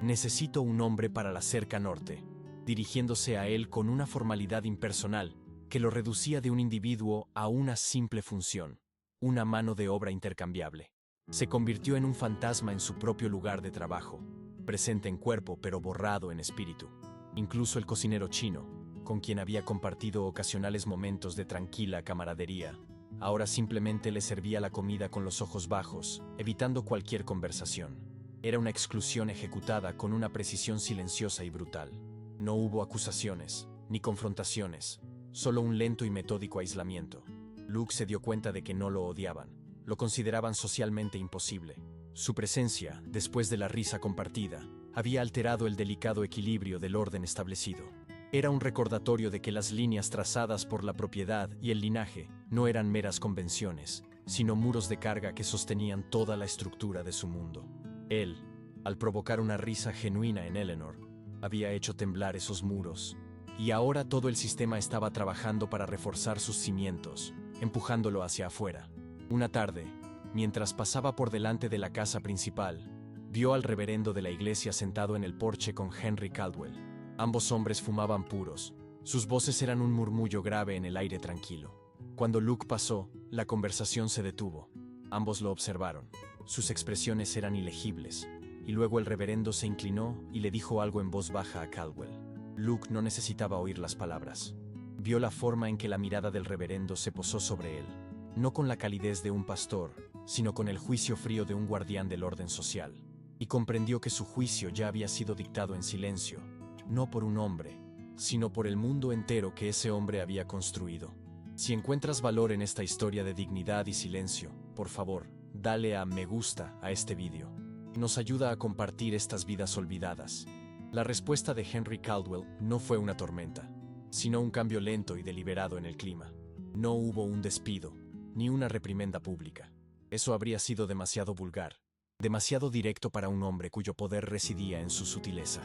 Speaker 1: «Necesito un hombre para la cerca norte», dirigiéndose a él con una formalidad impersonal que lo reducía de un individuo a una simple función, una mano de obra intercambiable. Se convirtió en un fantasma en su propio lugar de trabajo, presente en cuerpo pero borrado en espíritu. Incluso el cocinero chino, con quien había compartido ocasionales momentos de tranquila camaradería, ahora simplemente le servía la comida con los ojos bajos, evitando cualquier conversación. Era una exclusión ejecutada con una precisión silenciosa y brutal. No hubo acusaciones, ni confrontaciones, solo un lento y metódico aislamiento. Luke se dio cuenta de que no lo odiaban, lo consideraban socialmente imposible. Su presencia, después de la risa compartida, había alterado el delicado equilibrio del orden establecido. Era un recordatorio de que las líneas trazadas por la propiedad y el linaje no eran meras convenciones, sino muros de carga que sostenían toda la estructura de su mundo. Él, al provocar una risa genuina en Eleanor, había hecho temblar esos muros, y ahora todo el sistema estaba trabajando para reforzar sus cimientos, empujándolo hacia afuera. Una tarde, mientras pasaba por delante de la casa principal, vio al reverendo de la iglesia sentado en el porche con Henry Caldwell. Ambos hombres fumaban puros. Sus voces eran un murmullo grave en el aire tranquilo. Cuando Luke pasó, la conversación se detuvo. Ambos lo observaron. Sus expresiones eran ilegibles, y luego el reverendo se inclinó y le dijo algo en voz baja a Caldwell. Luke no necesitaba oír las palabras. Vio la forma en que la mirada del reverendo se posó sobre él, no con la calidez de un pastor, sino con el juicio frío de un guardián del orden social, y comprendió que su juicio ya había sido dictado en silencio, no por un hombre, sino por el mundo entero que ese hombre había construido. Si encuentras valor en esta historia de dignidad y silencio, por favor, dale a me gusta a este vídeo. Nos ayuda a compartir estas vidas olvidadas. La respuesta de Henry Caldwell no fue una tormenta, sino un cambio lento y deliberado en el clima. No hubo un despido, ni una reprimenda pública. Eso habría sido demasiado vulgar, demasiado directo para un hombre cuyo poder residía en su sutileza.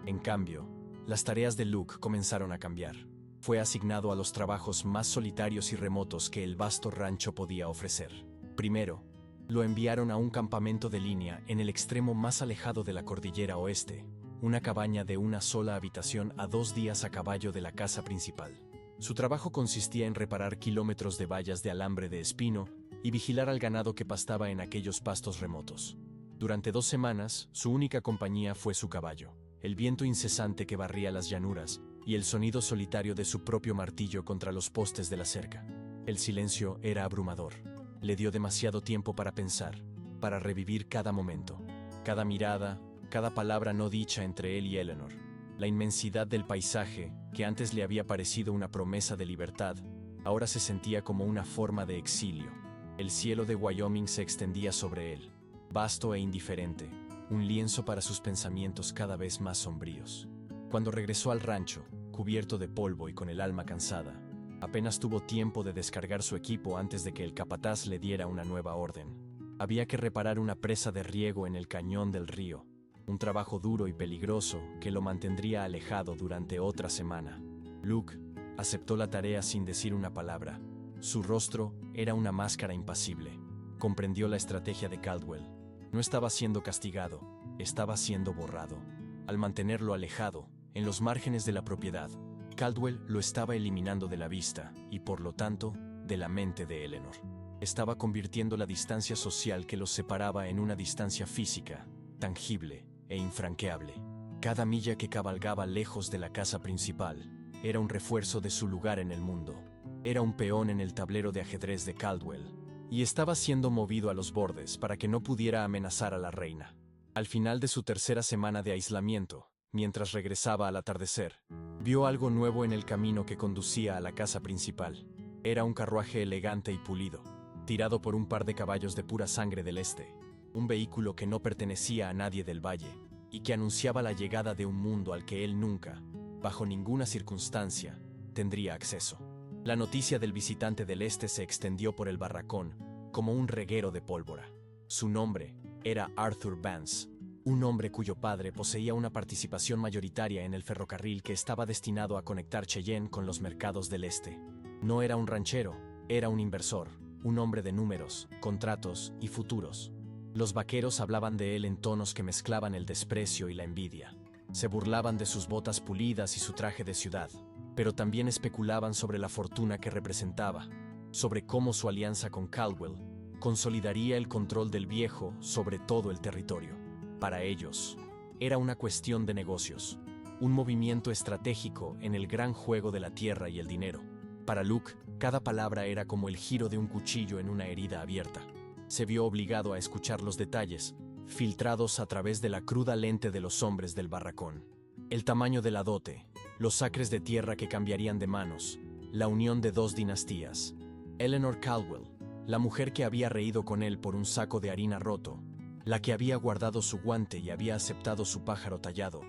Speaker 1: En cambio, las tareas de Luke comenzaron a cambiar. Fue asignado a los trabajos más solitarios y remotos que el vasto rancho podía ofrecer. Primero, lo enviaron a un campamento de línea en el extremo más alejado de la cordillera oeste, una cabaña de una sola habitación a 2 días a caballo de la casa principal. Su trabajo consistía en reparar kilómetros de vallas de alambre de espino y vigilar al ganado que pastaba en aquellos pastos remotos. Durante 2 semanas, su única compañía fue su caballo, el viento incesante que barría las llanuras y el sonido solitario de su propio martillo contra los postes de la cerca. El silencio era abrumador. Le dio demasiado tiempo para pensar, para revivir cada momento, cada mirada, cada palabra no dicha entre él y Eleanor. La inmensidad del paisaje, que antes le había parecido una promesa de libertad, ahora se sentía como una forma de exilio. El cielo de Wyoming se extendía sobre él, vasto e indiferente, un lienzo para sus pensamientos cada vez más sombríos. Cuando regresó al rancho, cubierto de polvo y con el alma cansada, apenas tuvo tiempo de descargar su equipo antes de que el capataz le diera una nueva orden. Había que reparar una presa de riego en el cañón del río, un trabajo duro y peligroso que lo mantendría alejado durante otra semana. Luke aceptó la tarea sin decir una palabra. Su rostro era una máscara impasible. Comprendió la estrategia de Caldwell. No estaba siendo castigado, estaba siendo borrado. Al mantenerlo alejado, en los márgenes de la propiedad, Caldwell lo estaba eliminando de la vista y, por lo tanto, de la mente de Eleanor. Estaba convirtiendo la distancia social que los separaba en una distancia física, tangible e infranqueable. Cada milla que cabalgaba lejos de la casa principal era un refuerzo de su lugar en el mundo. Era un peón en el tablero de ajedrez de Caldwell, y estaba siendo movido a los bordes para que no pudiera amenazar a la reina. Al final de su 3ª semana de aislamiento, mientras regresaba al atardecer, vio algo nuevo en el camino que conducía a la casa principal. Era un carruaje elegante y pulido, tirado por un par de caballos de pura sangre del este. Un vehículo que no pertenecía a nadie del valle, y que anunciaba la llegada de un mundo al que él nunca, bajo ninguna circunstancia, tendría acceso. La noticia del visitante del este se extendió por el barracón, como un reguero de pólvora. Su nombre era Arthur Vance, un hombre cuyo padre poseía una participación mayoritaria en el ferrocarril que estaba destinado a conectar Cheyenne con los mercados del este. No era un ranchero, era un inversor, un hombre de números, contratos y futuros. Los vaqueros hablaban de él en tonos que mezclaban el desprecio y la envidia. Se burlaban de sus botas pulidas y su traje de ciudad, pero también especulaban sobre la fortuna que representaba, sobre cómo su alianza con Caldwell consolidaría el control del viejo sobre todo el territorio. Para ellos, era una cuestión de negocios, un movimiento estratégico en el gran juego de la tierra y el dinero. Para Luke, cada palabra era como el giro de un cuchillo en una herida abierta. Se vio obligado a escuchar los detalles, filtrados a través de la cruda lente de los hombres del barracón. El tamaño de la dote, los acres de tierra que cambiarían de manos, la unión de 2 dinastías. Eleanor Caldwell, la mujer que había reído con él por un saco de harina roto, la que había guardado su guante y había aceptado su pájaro tallado,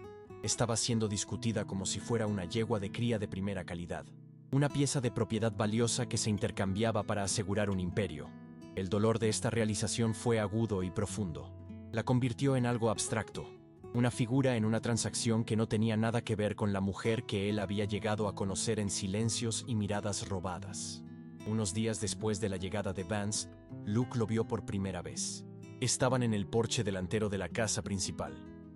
Speaker 1: estaba siendo discutida como si fuera una yegua de cría de primera calidad, una pieza de propiedad valiosa que se intercambiaba para asegurar un imperio. El dolor de esta realización fue agudo y profundo. La convirtió en algo abstracto, Una figura en una transacción que no tenía nada que ver con la mujer que él había llegado a conocer en silencios y miradas robadas. Unos días después de la llegada de Vance, Luke lo vio por primera vez. Estaban en el porche delantero de la casa principal.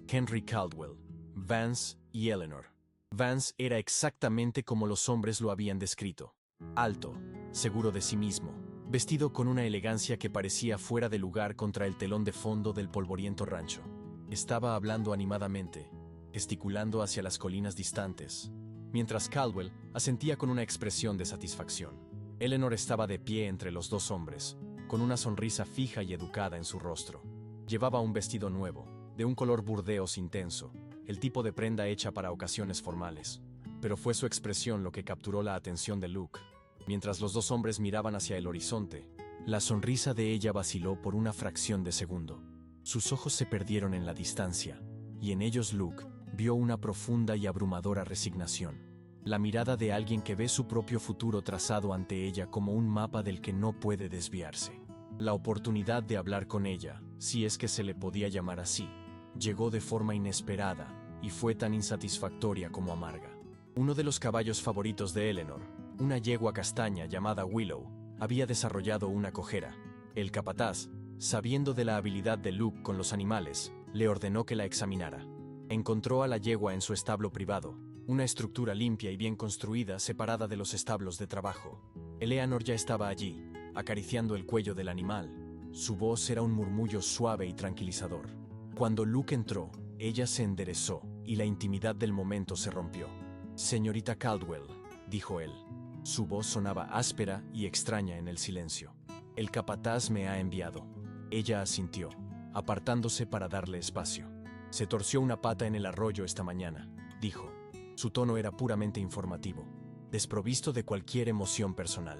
Speaker 1: Henry Caldwell, Vance y Eleanor. Vance era exactamente como los hombres lo habían descrito. Alto, seguro de sí mismo, vestido con una elegancia que parecía fuera de lugar contra el telón de fondo del polvoriento rancho. Estaba hablando animadamente, gesticulando hacia las colinas distantes, mientras Caldwell asentía con una expresión de satisfacción. Eleanor estaba de pie entre los dos hombres, con una sonrisa fija y educada en su rostro. Llevaba un vestido nuevo, de un color burdeos intenso, el tipo de prenda hecha para ocasiones formales. Pero fue su expresión lo que capturó la atención de Luke. Mientras los dos hombres miraban hacia el horizonte, la sonrisa de ella vaciló por una fracción de segundo. Sus ojos se perdieron en la distancia, y en ellos Luke vio una profunda y abrumadora resignación. La mirada de alguien que ve su propio futuro trazado ante ella como un mapa del que no puede desviarse. La oportunidad de hablar con ella, si es que se le podía llamar así, llegó de forma inesperada y fue tan insatisfactoria como amarga. Uno de los caballos favoritos de Eleanor, una yegua castaña llamada Willow, había desarrollado una cojera. El capataz, sabiendo de la habilidad de Luke con los animales, le ordenó que la examinara. Encontró a la yegua en su establo privado, una estructura limpia y bien construida separada de los establos de trabajo. Eleanor ya estaba allí, acariciando el cuello del animal. Su voz era un murmullo suave y tranquilizador. Cuando Luke entró, ella se enderezó y la intimidad del momento se rompió. «Señorita Caldwell», dijo él. Su voz sonaba áspera y extraña en el silencio. «El capataz me ha enviado». Ella asintió, apartándose para darle espacio. «Se torció una pata en el arroyo esta mañana», dijo. Su tono era puramente informativo, desprovisto de cualquier emoción personal.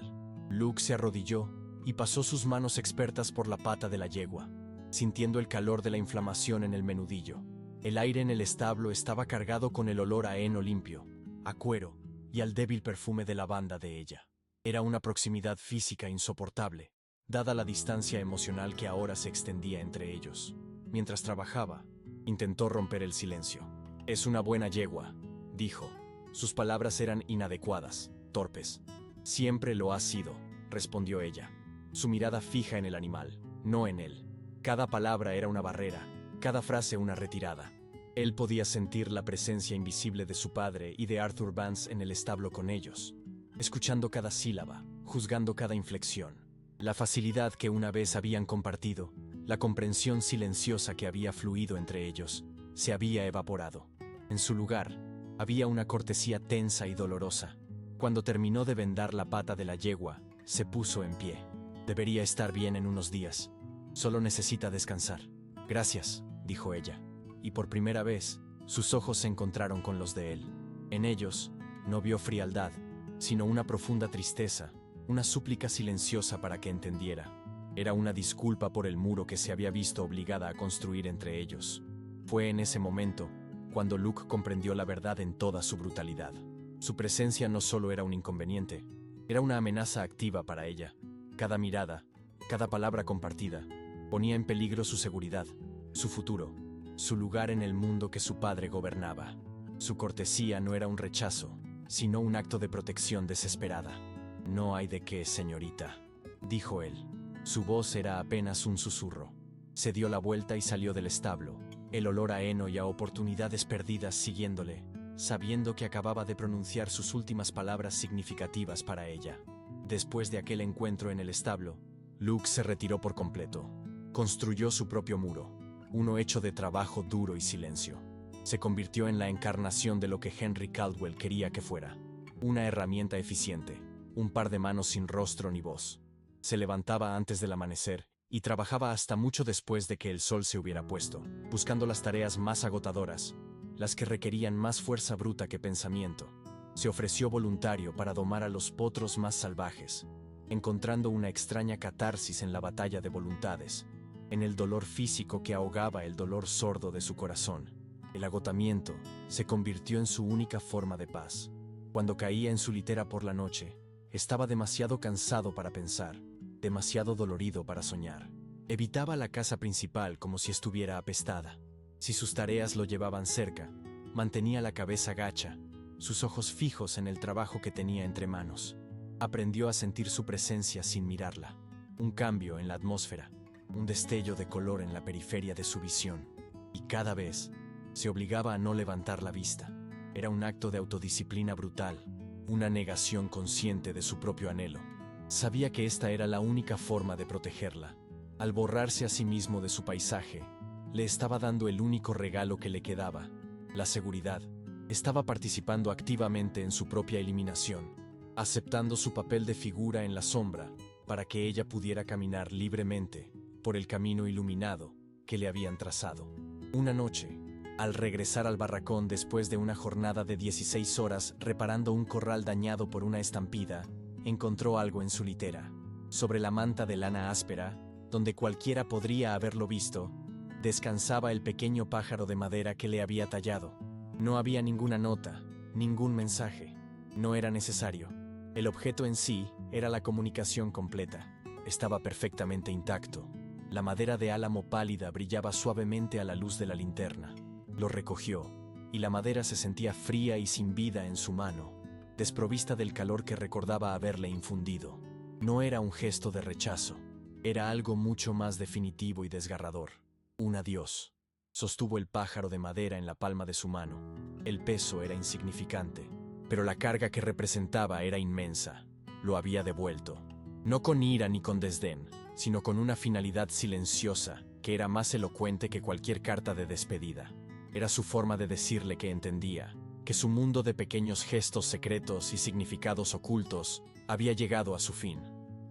Speaker 1: Luke se arrodilló y pasó sus manos expertas por la pata de la yegua, sintiendo el calor de la inflamación en el menudillo. El aire en el establo estaba cargado con el olor a heno limpio, a cuero y al débil perfume de lavanda de ella. Era una proximidad física insoportable, dada la distancia emocional que ahora se extendía entre ellos. Mientras trabajaba, intentó romper el silencio. «Es una buena yegua», dijo. Sus palabras eran inadecuadas, torpes. «Siempre lo ha sido», respondió ella, su mirada fija en el animal, no en él. Cada palabra era una barrera, cada frase una retirada. Él podía sentir la presencia invisible de su padre y de Arthur Vance en el establo con ellos, escuchando cada sílaba, juzgando cada inflexión. La facilidad que una vez habían compartido, la comprensión silenciosa que había fluido entre ellos, se había evaporado. En su lugar, había una cortesía tensa y dolorosa. Cuando terminó de vendar la pata de la yegua, se puso en pie. «Debería estar bien en unos días. Solo necesita descansar». «Gracias», dijo ella, y por primera vez, sus ojos se encontraron con los de él. En ellos, no vio frialdad, sino una profunda tristeza, una súplica silenciosa para que entendiera. Era una disculpa por el muro que se había visto obligada a construir entre ellos. Fue en ese momento cuando Luke comprendió la verdad en toda su brutalidad. Su presencia no solo era un inconveniente, era una amenaza activa para ella. Cada mirada, cada palabra compartida, ponía en peligro su seguridad, su futuro, su lugar en el mundo que su padre gobernaba. Su cortesía no era un rechazo, sino un acto de protección desesperada. «No hay de qué, señorita», dijo él. Su voz era apenas un susurro. Se dio la vuelta y salió del establo, el olor a heno y a oportunidades perdidas siguiéndole, sabiendo que acababa de pronunciar sus últimas palabras significativas para ella. Después de aquel encuentro en el establo, Luke se retiró por completo. Construyó su propio muro, uno hecho de trabajo duro y silencio. Se convirtió en la encarnación de lo que Henry Caldwell quería que fuera. Una herramienta eficiente, un par de manos sin rostro ni voz. Se levantaba antes del amanecer y trabajaba hasta mucho después de que el sol se hubiera puesto, buscando las tareas más agotadoras, las que requerían más fuerza bruta que pensamiento. Se ofreció voluntario para domar a los potros más salvajes, encontrando una extraña catarsis en la batalla de voluntades, en el dolor físico que ahogaba el dolor sordo de su corazón. El agotamiento se convirtió en su única forma de paz. Cuando caía en su litera por la noche, estaba demasiado cansado para pensar, demasiado dolorido para soñar. Evitaba la casa principal como si estuviera apestada. Si sus tareas lo llevaban cerca, mantenía la cabeza gacha, sus ojos fijos en el trabajo que tenía entre manos. Aprendió a sentir su presencia sin mirarla. Un cambio en la atmósfera, un destello de color en la periferia de su visión. Y cada vez se obligaba a no levantar la vista. Era un acto de autodisciplina brutal, una negación consciente de su propio anhelo. Sabía que esta era la única forma de protegerla. Al borrarse a sí mismo de su paisaje, le estaba dando el único regalo que le quedaba, la seguridad. Estaba participando activamente en su propia eliminación, aceptando su papel de figura en la sombra para que ella pudiera caminar libremente por el camino iluminado que le habían trazado. Una noche, al regresar al barracón después de una jornada de 16 horas reparando un corral dañado por una estampida, encontró algo en su litera. Sobre la manta de lana áspera, donde cualquiera podría haberlo visto, descansaba el pequeño pájaro de madera que le había tallado. No había ninguna nota, ningún mensaje. No era necesario. El objeto en sí era la comunicación completa. Estaba perfectamente intacto. La madera de álamo pálida brillaba suavemente a la luz de la linterna. Lo recogió, y la madera se sentía fría y sin vida en su mano, desprovista del calor que recordaba haberle infundido. No era un gesto de rechazo, era algo mucho más definitivo y desgarrador. Un adiós. Sostuvo el pájaro de madera en la palma de su mano. El peso era insignificante, pero la carga que representaba era inmensa. Lo había devuelto. No con ira ni con desdén, sino con una finalidad silenciosa que era más elocuente que cualquier carta de despedida. Era su forma de decirle que entendía, que su mundo de pequeños gestos secretos y significados ocultos había llegado a su fin.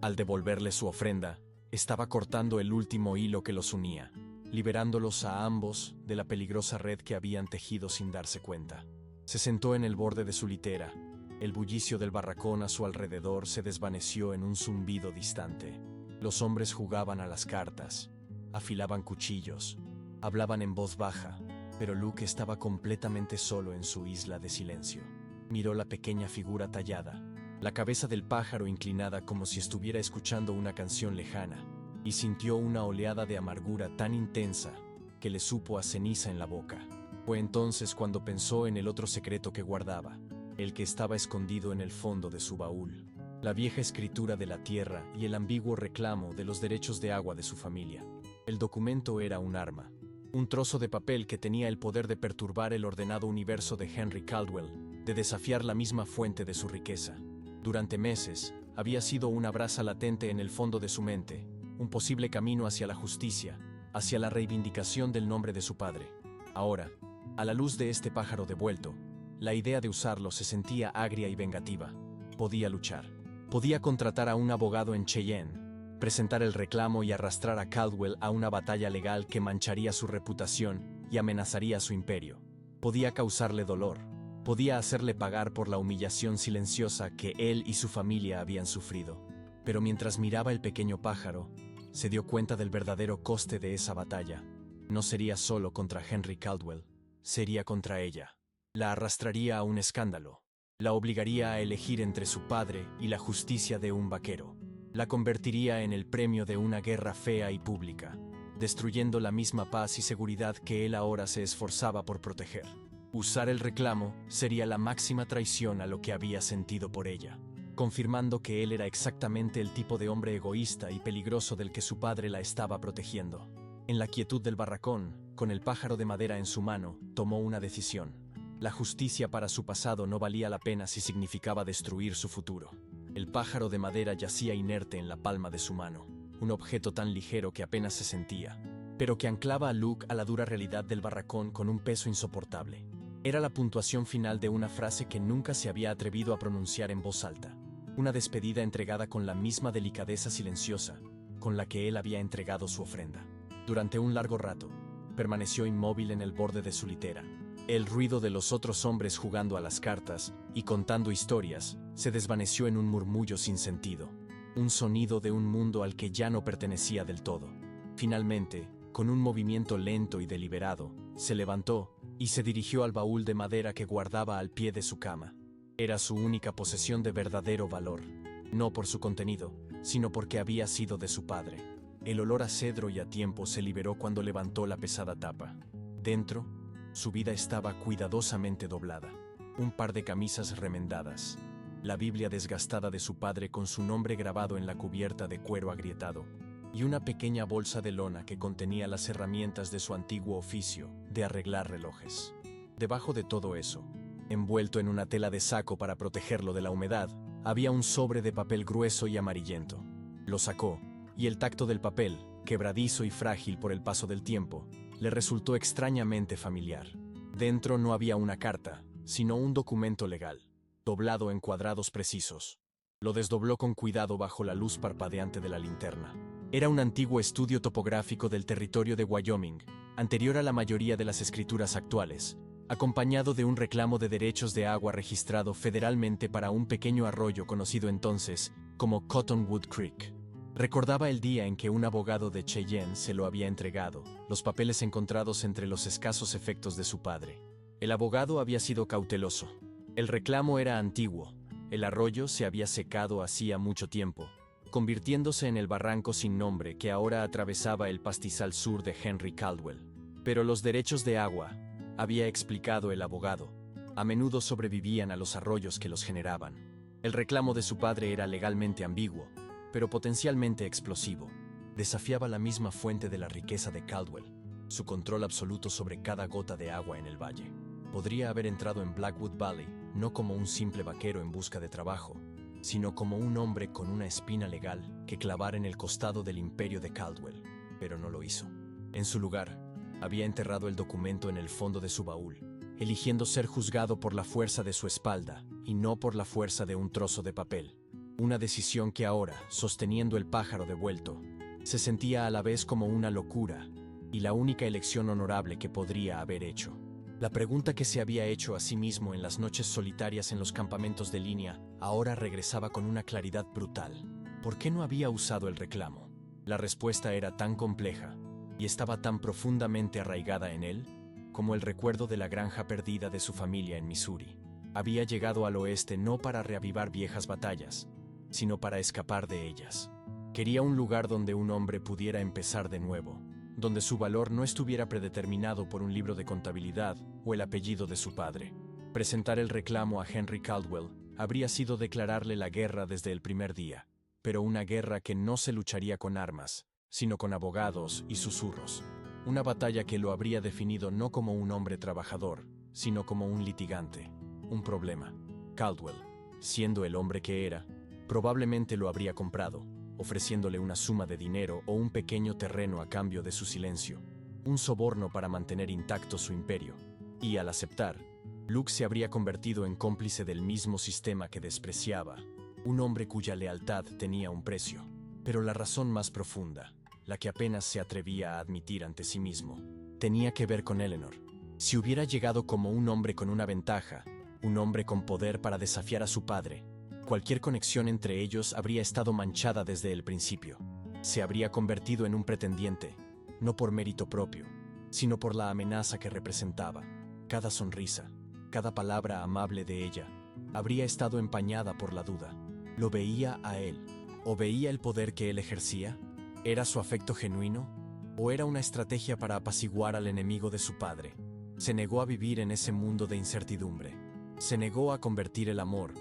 Speaker 1: Al devolverle su ofrenda, estaba cortando el último hilo que los unía, liberándolos a ambos de la peligrosa red que habían tejido sin darse cuenta. Se sentó en el borde de su litera. El bullicio del barracón a su alrededor se desvaneció en un zumbido distante. Los hombres jugaban a las cartas, afilaban cuchillos, hablaban en voz baja, pero Luke estaba completamente solo en su isla de silencio. Miró la pequeña figura tallada, la cabeza del pájaro inclinada como si estuviera escuchando una canción lejana, y sintió una oleada de amargura tan intensa que le supo a ceniza en la boca. Fue entonces cuando pensó en el otro secreto que guardaba, el que estaba escondido en el fondo de su baúl, la vieja escritura de la tierra y el ambiguo reclamo de los derechos de agua de su familia. El documento era un arma, un trozo de papel que tenía el poder de perturbar el ordenado universo de Henry Caldwell, de desafiar la misma fuente de su riqueza. Durante meses, había sido una brasa latente en el fondo de su mente, un posible camino hacia la justicia, hacia la reivindicación del nombre de su padre. Ahora, a la luz de este pájaro devuelto, la idea de usarlo se sentía agria y vengativa. Podía luchar. Podía contratar a un abogado en Cheyenne, presentar el reclamo y arrastrar a Caldwell a una batalla legal que mancharía su reputación y amenazaría su imperio. Podía causarle dolor. Podía hacerle pagar por la humillación silenciosa que él y su familia habían sufrido. Pero mientras miraba el pequeño pájaro, se dio cuenta del verdadero coste de esa batalla. No sería solo contra Henry Caldwell, sería contra ella. La arrastraría a un escándalo. La obligaría a elegir entre su padre y la justicia de un vaquero. La convertiría en el premio de una guerra fea y pública, destruyendo la misma paz y seguridad que él ahora se esforzaba por proteger. Usar el reclamo sería la máxima traición a lo que había sentido por ella, confirmando que él era exactamente el tipo de hombre egoísta y peligroso del que su padre la estaba protegiendo. En la quietud del barracón, con el pájaro de madera en su mano, tomó una decisión. La justicia para su pasado no valía la pena si significaba destruir su futuro. El pájaro de madera yacía inerte en la palma de su mano, un objeto tan ligero que apenas se sentía, pero que anclaba a Luke a la dura realidad del barracón con un peso insoportable. Era la puntuación final de una frase que nunca se había atrevido a pronunciar en voz alta, una despedida entregada con la misma delicadeza silenciosa con la que él había entregado su ofrenda. Durante un largo rato, permaneció inmóvil en el borde de su litera. El ruido de los otros hombres jugando a las cartas y contando historias se desvaneció en un murmullo sin sentido, un sonido de un mundo al que ya no pertenecía del todo. Finalmente, con un movimiento lento y deliberado, se levantó y se dirigió al baúl de madera que guardaba al pie de su cama. Era su única posesión de verdadero valor, no por su contenido, sino porque había sido de su padre. El olor a cedro y a tiempo se liberó cuando levantó la pesada tapa. Dentro, su vida estaba cuidadosamente doblada. Un par de camisas remendadas, la Biblia desgastada de su padre con su nombre grabado en la cubierta de cuero agrietado, y una pequeña bolsa de lona que contenía las herramientas de su antiguo oficio de arreglar relojes. Debajo de todo eso, envuelto en una tela de saco para protegerlo de la humedad, había un sobre de papel grueso y amarillento. Lo sacó, y el tacto del papel, quebradizo y frágil por el paso del tiempo, le resultó extrañamente familiar. Dentro no había una carta, sino un documento legal, doblado en cuadrados precisos. Lo desdobló con cuidado bajo la luz parpadeante de la linterna. Era un antiguo estudio topográfico del territorio de Wyoming, anterior a la mayoría de las escrituras actuales, acompañado de un reclamo de derechos de agua registrado federalmente para un pequeño arroyo conocido entonces como Cottonwood Creek. Recordaba el día en que un abogado de Cheyenne se lo había entregado, los papeles encontrados entre los escasos efectos de su padre. El abogado había sido cauteloso. El reclamo era antiguo. El arroyo se había secado hacía mucho tiempo, convirtiéndose en el barranco sin nombre que ahora atravesaba el pastizal sur de Henry Caldwell. Pero los derechos de agua, había explicado el abogado, a menudo sobrevivían a los arroyos que los generaban. El reclamo de su padre era legalmente ambiguo, pero potencialmente explosivo. Desafiaba la misma fuente de la riqueza de Caldwell, su control absoluto sobre cada gota de agua en el valle. Podría haber entrado en Blackwood Valley no como un simple vaquero en busca de trabajo, sino como un hombre con una espina legal que clavar en el costado del imperio de Caldwell, pero no lo hizo. En su lugar, había enterrado el documento en el fondo de su baúl, eligiendo ser juzgado por la fuerza de su espalda y no por la fuerza de un trozo de papel. Una decisión que ahora, sosteniendo el pájaro devuelto, se sentía a la vez como una locura y la única elección honorable que podría haber hecho. La pregunta que se había hecho a sí mismo en las noches solitarias en los campamentos de línea ahora regresaba con una claridad brutal. ¿Por qué no había usado el reclamo? La respuesta era tan compleja y estaba tan profundamente arraigada en él como el recuerdo de la granja perdida de su familia en Missouri. Había llegado al oeste no para reavivar viejas batallas, sino para escapar de ellas. Quería un lugar donde un hombre pudiera empezar de nuevo, donde su valor no estuviera predeterminado por un libro de contabilidad o el apellido de su padre. Presentar el reclamo a Henry Caldwell habría sido declararle la guerra desde el primer día, pero una guerra que no se lucharía con armas, sino con abogados y susurros. Una batalla que lo habría definido no como un hombre trabajador, sino como un litigante, un problema. Caldwell, siendo el hombre que era, probablemente lo habría comprado, ofreciéndole una suma de dinero o un pequeño terreno a cambio de su silencio, un soborno para mantener intacto su imperio. Y al aceptar, Luke se habría convertido en cómplice del mismo sistema que despreciaba, un hombre cuya lealtad tenía un precio. Pero la razón más profunda, la que apenas se atrevía a admitir ante sí mismo, tenía que ver con Eleanor. Si hubiera llegado como un hombre con una ventaja, un hombre con poder para desafiar a su padre, cualquier conexión entre ellos habría estado manchada desde el principio. Se habría convertido en un pretendiente, no por mérito propio, sino por la amenaza que representaba. Cada sonrisa, cada palabra amable de ella, habría estado empañada por la duda. ¿Lo veía a él? ¿O veía el poder que él ejercía? ¿Era su afecto genuino? ¿O era una estrategia para apaciguar al enemigo de su padre? Se negó a vivir en ese mundo de incertidumbre. Se negó a convertir el amor,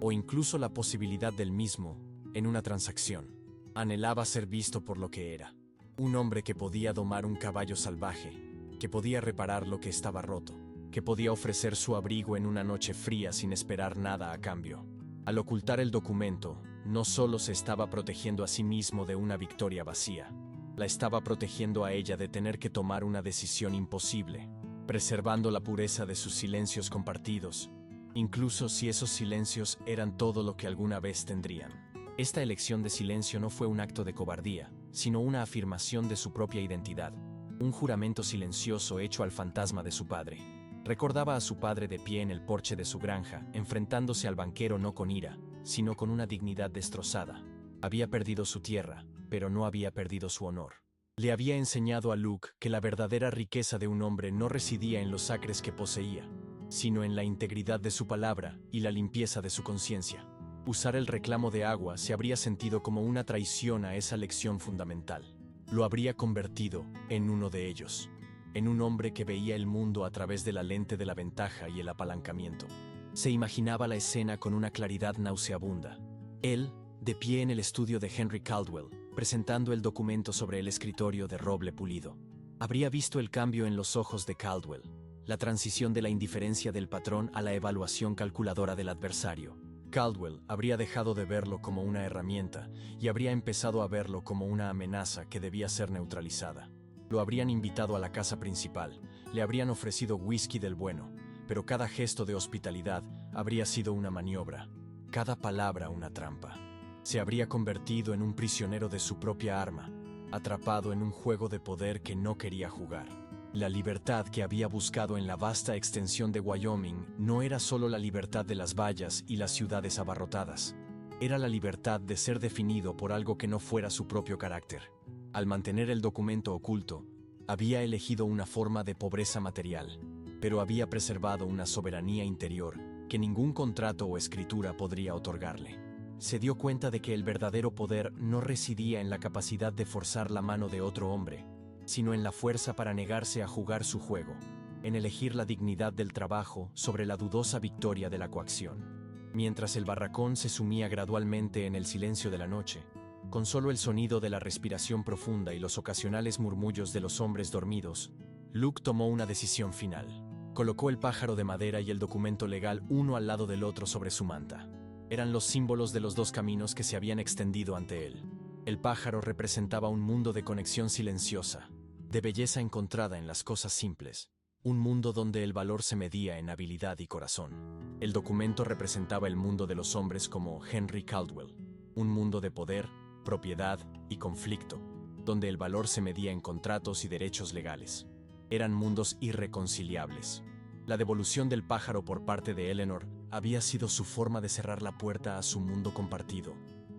Speaker 1: o incluso la posibilidad del mismo, en una transacción. Anhelaba ser visto por lo que era. Un hombre que podía domar un caballo salvaje, que podía reparar lo que estaba roto, que podía ofrecer su abrigo en una noche fría sin esperar nada a cambio. Al ocultar el documento, no solo se estaba protegiendo a sí mismo de una victoria vacía, la estaba protegiendo a ella de tener que tomar una decisión imposible, preservando la pureza de sus silencios compartidos, incluso si esos silencios eran todo lo que alguna vez tendrían. Esta elección de silencio no fue un acto de cobardía, sino una afirmación de su propia identidad, un juramento silencioso hecho al fantasma de su padre. Recordaba a su padre de pie en el porche de su granja, enfrentándose al banquero no con ira, sino con una dignidad destrozada. Había perdido su tierra, pero no había perdido su honor. Le había enseñado a Luke que la verdadera riqueza de un hombre no residía en los acres que poseía, sino en la integridad de su palabra y la limpieza de su conciencia. Usar el reclamo de agua se habría sentido como una traición a esa lección fundamental. Lo habría convertido en uno de ellos. en un hombre que veía el mundo a través de la lente de la ventaja y el apalancamiento. Se imaginaba la escena con una claridad nauseabunda. Él, de pie en el estudio de Henry Caldwell, presentando el documento sobre el escritorio de roble pulido. Habría visto el cambio en los ojos de Caldwell, la transición de la indiferencia del patrón a la evaluación calculadora del adversario. Caldwell habría dejado de verlo como una herramienta y habría empezado a verlo como una amenaza que debía ser neutralizada. Lo habrían invitado a la casa principal, le habrían ofrecido whisky del bueno, pero cada gesto de hospitalidad habría sido una maniobra, cada palabra una trampa. Se habría convertido en un prisionero de su propia arma, atrapado en un juego de poder que no quería jugar. La libertad que había buscado en la vasta extensión de Wyoming no era solo la libertad de las vallas y las ciudades abarrotadas. Era la libertad de ser definido por algo que no fuera su propio carácter. Al mantener el documento oculto, había elegido una forma de pobreza material, pero había preservado una soberanía interior que ningún contrato o escritura podría otorgarle. Se dio cuenta de que el verdadero poder no residía en la capacidad de forzar la mano de otro hombre, sino en la fuerza para negarse a jugar su juego, en elegir la dignidad del trabajo sobre la dudosa victoria de la coacción. Mientras el barracón se sumía gradualmente en el silencio de la noche, con solo el sonido de la respiración profunda y los ocasionales murmullos de los hombres dormidos, Luke tomó una decisión final. Colocó el pájaro de madera y el documento legal uno al lado del otro sobre su manta. Eran los símbolos de los dos caminos que se habían extendido ante él. El pájaro representaba un mundo de conexión silenciosa, de belleza encontrada en las cosas simples, un mundo donde el valor se medía en habilidad y corazón. El documento representaba el mundo de los hombres como Henry Caldwell, un mundo de poder, propiedad y conflicto, donde el valor se medía en contratos y derechos legales. Eran mundos irreconciliables. La devolución del pájaro por parte de Eleanor había sido su forma de cerrar la puerta a su mundo compartido,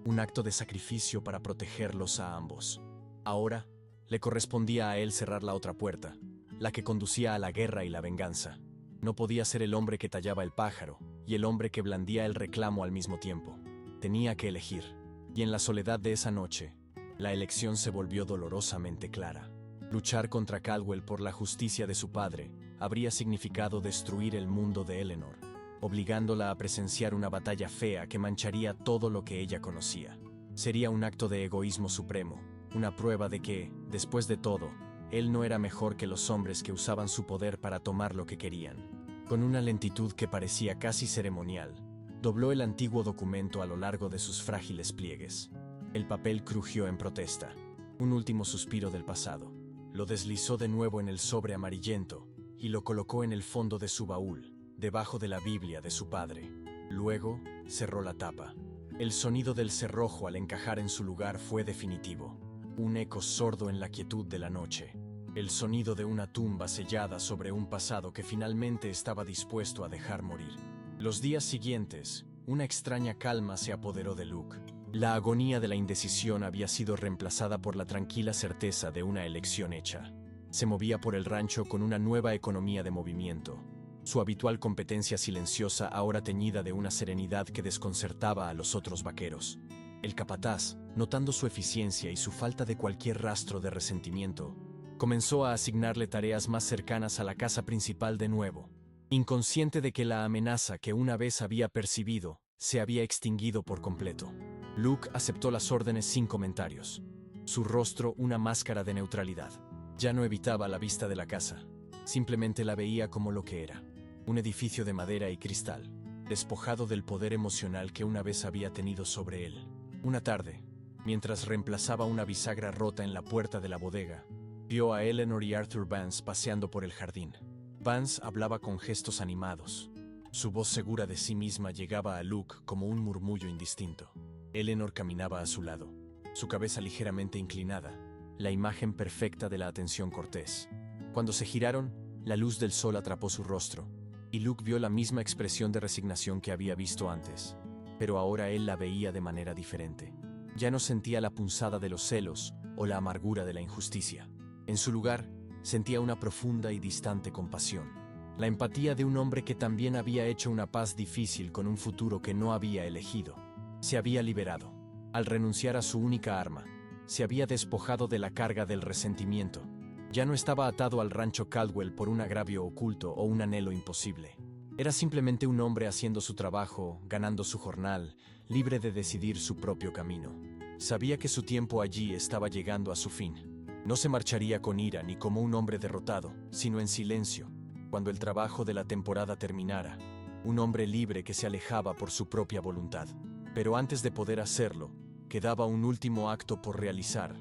Speaker 1: un acto de sacrificio para protegerlos a ambos. Ahora, le correspondía a él cerrar la otra puerta, la que conducía a la guerra y la venganza. No podía ser el hombre que tallaba el pájaro y el hombre que blandía el reclamo al mismo tiempo. Tenía que elegir, y en la soledad de esa noche, la elección se volvió dolorosamente clara. Luchar contra Caldwell por la justicia de su padre habría significado destruir el mundo de Eleanor, obligándola a presenciar una batalla fea que mancharía todo lo que ella conocía. Sería un acto de egoísmo supremo, una prueba de que, después de todo, él no era mejor que los hombres que usaban su poder para tomar lo que querían. Con una lentitud que parecía casi ceremonial, dobló el antiguo documento a lo largo de sus frágiles pliegues. El papel crujió en protesta, un último suspiro del pasado. Lo deslizó de nuevo en el sobre amarillento y lo colocó en el fondo de su baúl, debajo de la Biblia de su padre. Luego, cerró la tapa. El sonido del cerrojo al encajar en su lugar fue definitivo. Un eco sordo en la quietud de la noche. El sonido de una tumba sellada sobre un pasado que finalmente estaba dispuesto a dejar morir. Los días siguientes, una extraña calma se apoderó de Luke. La agonía de la indecisión había sido reemplazada por la tranquila certeza de una elección hecha. Se movía por el rancho con una nueva economía de movimiento. Su habitual competencia silenciosa ahora teñida de una serenidad que desconcertaba a los otros vaqueros. El capataz, notando su eficiencia y su falta de cualquier rastro de resentimiento, comenzó a asignarle tareas más cercanas a la casa principal de nuevo, inconsciente de que la amenaza que una vez había percibido se había extinguido por completo. Luke aceptó las órdenes sin comentarios. Su rostro una máscara de neutralidad. Ya no evitaba la vista de la casa. Simplemente la veía como lo que era. Un edificio de madera y cristal, despojado del poder emocional que una vez había tenido sobre él. Una tarde, mientras reemplazaba una bisagra rota en la puerta de la bodega, vio a Eleanor y Arthur Vance paseando por el jardín. Vance hablaba con gestos animados. Su voz segura de sí misma llegaba a Luke como un murmullo indistinto. Eleanor caminaba a su lado, su cabeza ligeramente inclinada, la imagen perfecta de la atención cortés. Cuando se giraron, la luz del sol atrapó su rostro, y Luke vio la misma expresión de resignación que había visto antes, pero ahora él la veía de manera diferente. Ya no sentía la punzada de los celos o la amargura de la injusticia. En su lugar, sentía una profunda y distante compasión, la empatía de un hombre que también había hecho una paz difícil con un futuro que no había elegido. Se había liberado. Al renunciar a su única arma, se había despojado de la carga del resentimiento. Ya no estaba atado al rancho Caldwell por un agravio oculto o un anhelo imposible. Era simplemente un hombre haciendo su trabajo, ganando su jornal, libre de decidir su propio camino. Sabía que su tiempo allí estaba llegando a su fin. No se marcharía con ira ni como un hombre derrotado, sino en silencio, cuando el trabajo de la temporada terminara. Un hombre libre que se alejaba por su propia voluntad. Pero antes de poder hacerlo, quedaba un último acto por realizar,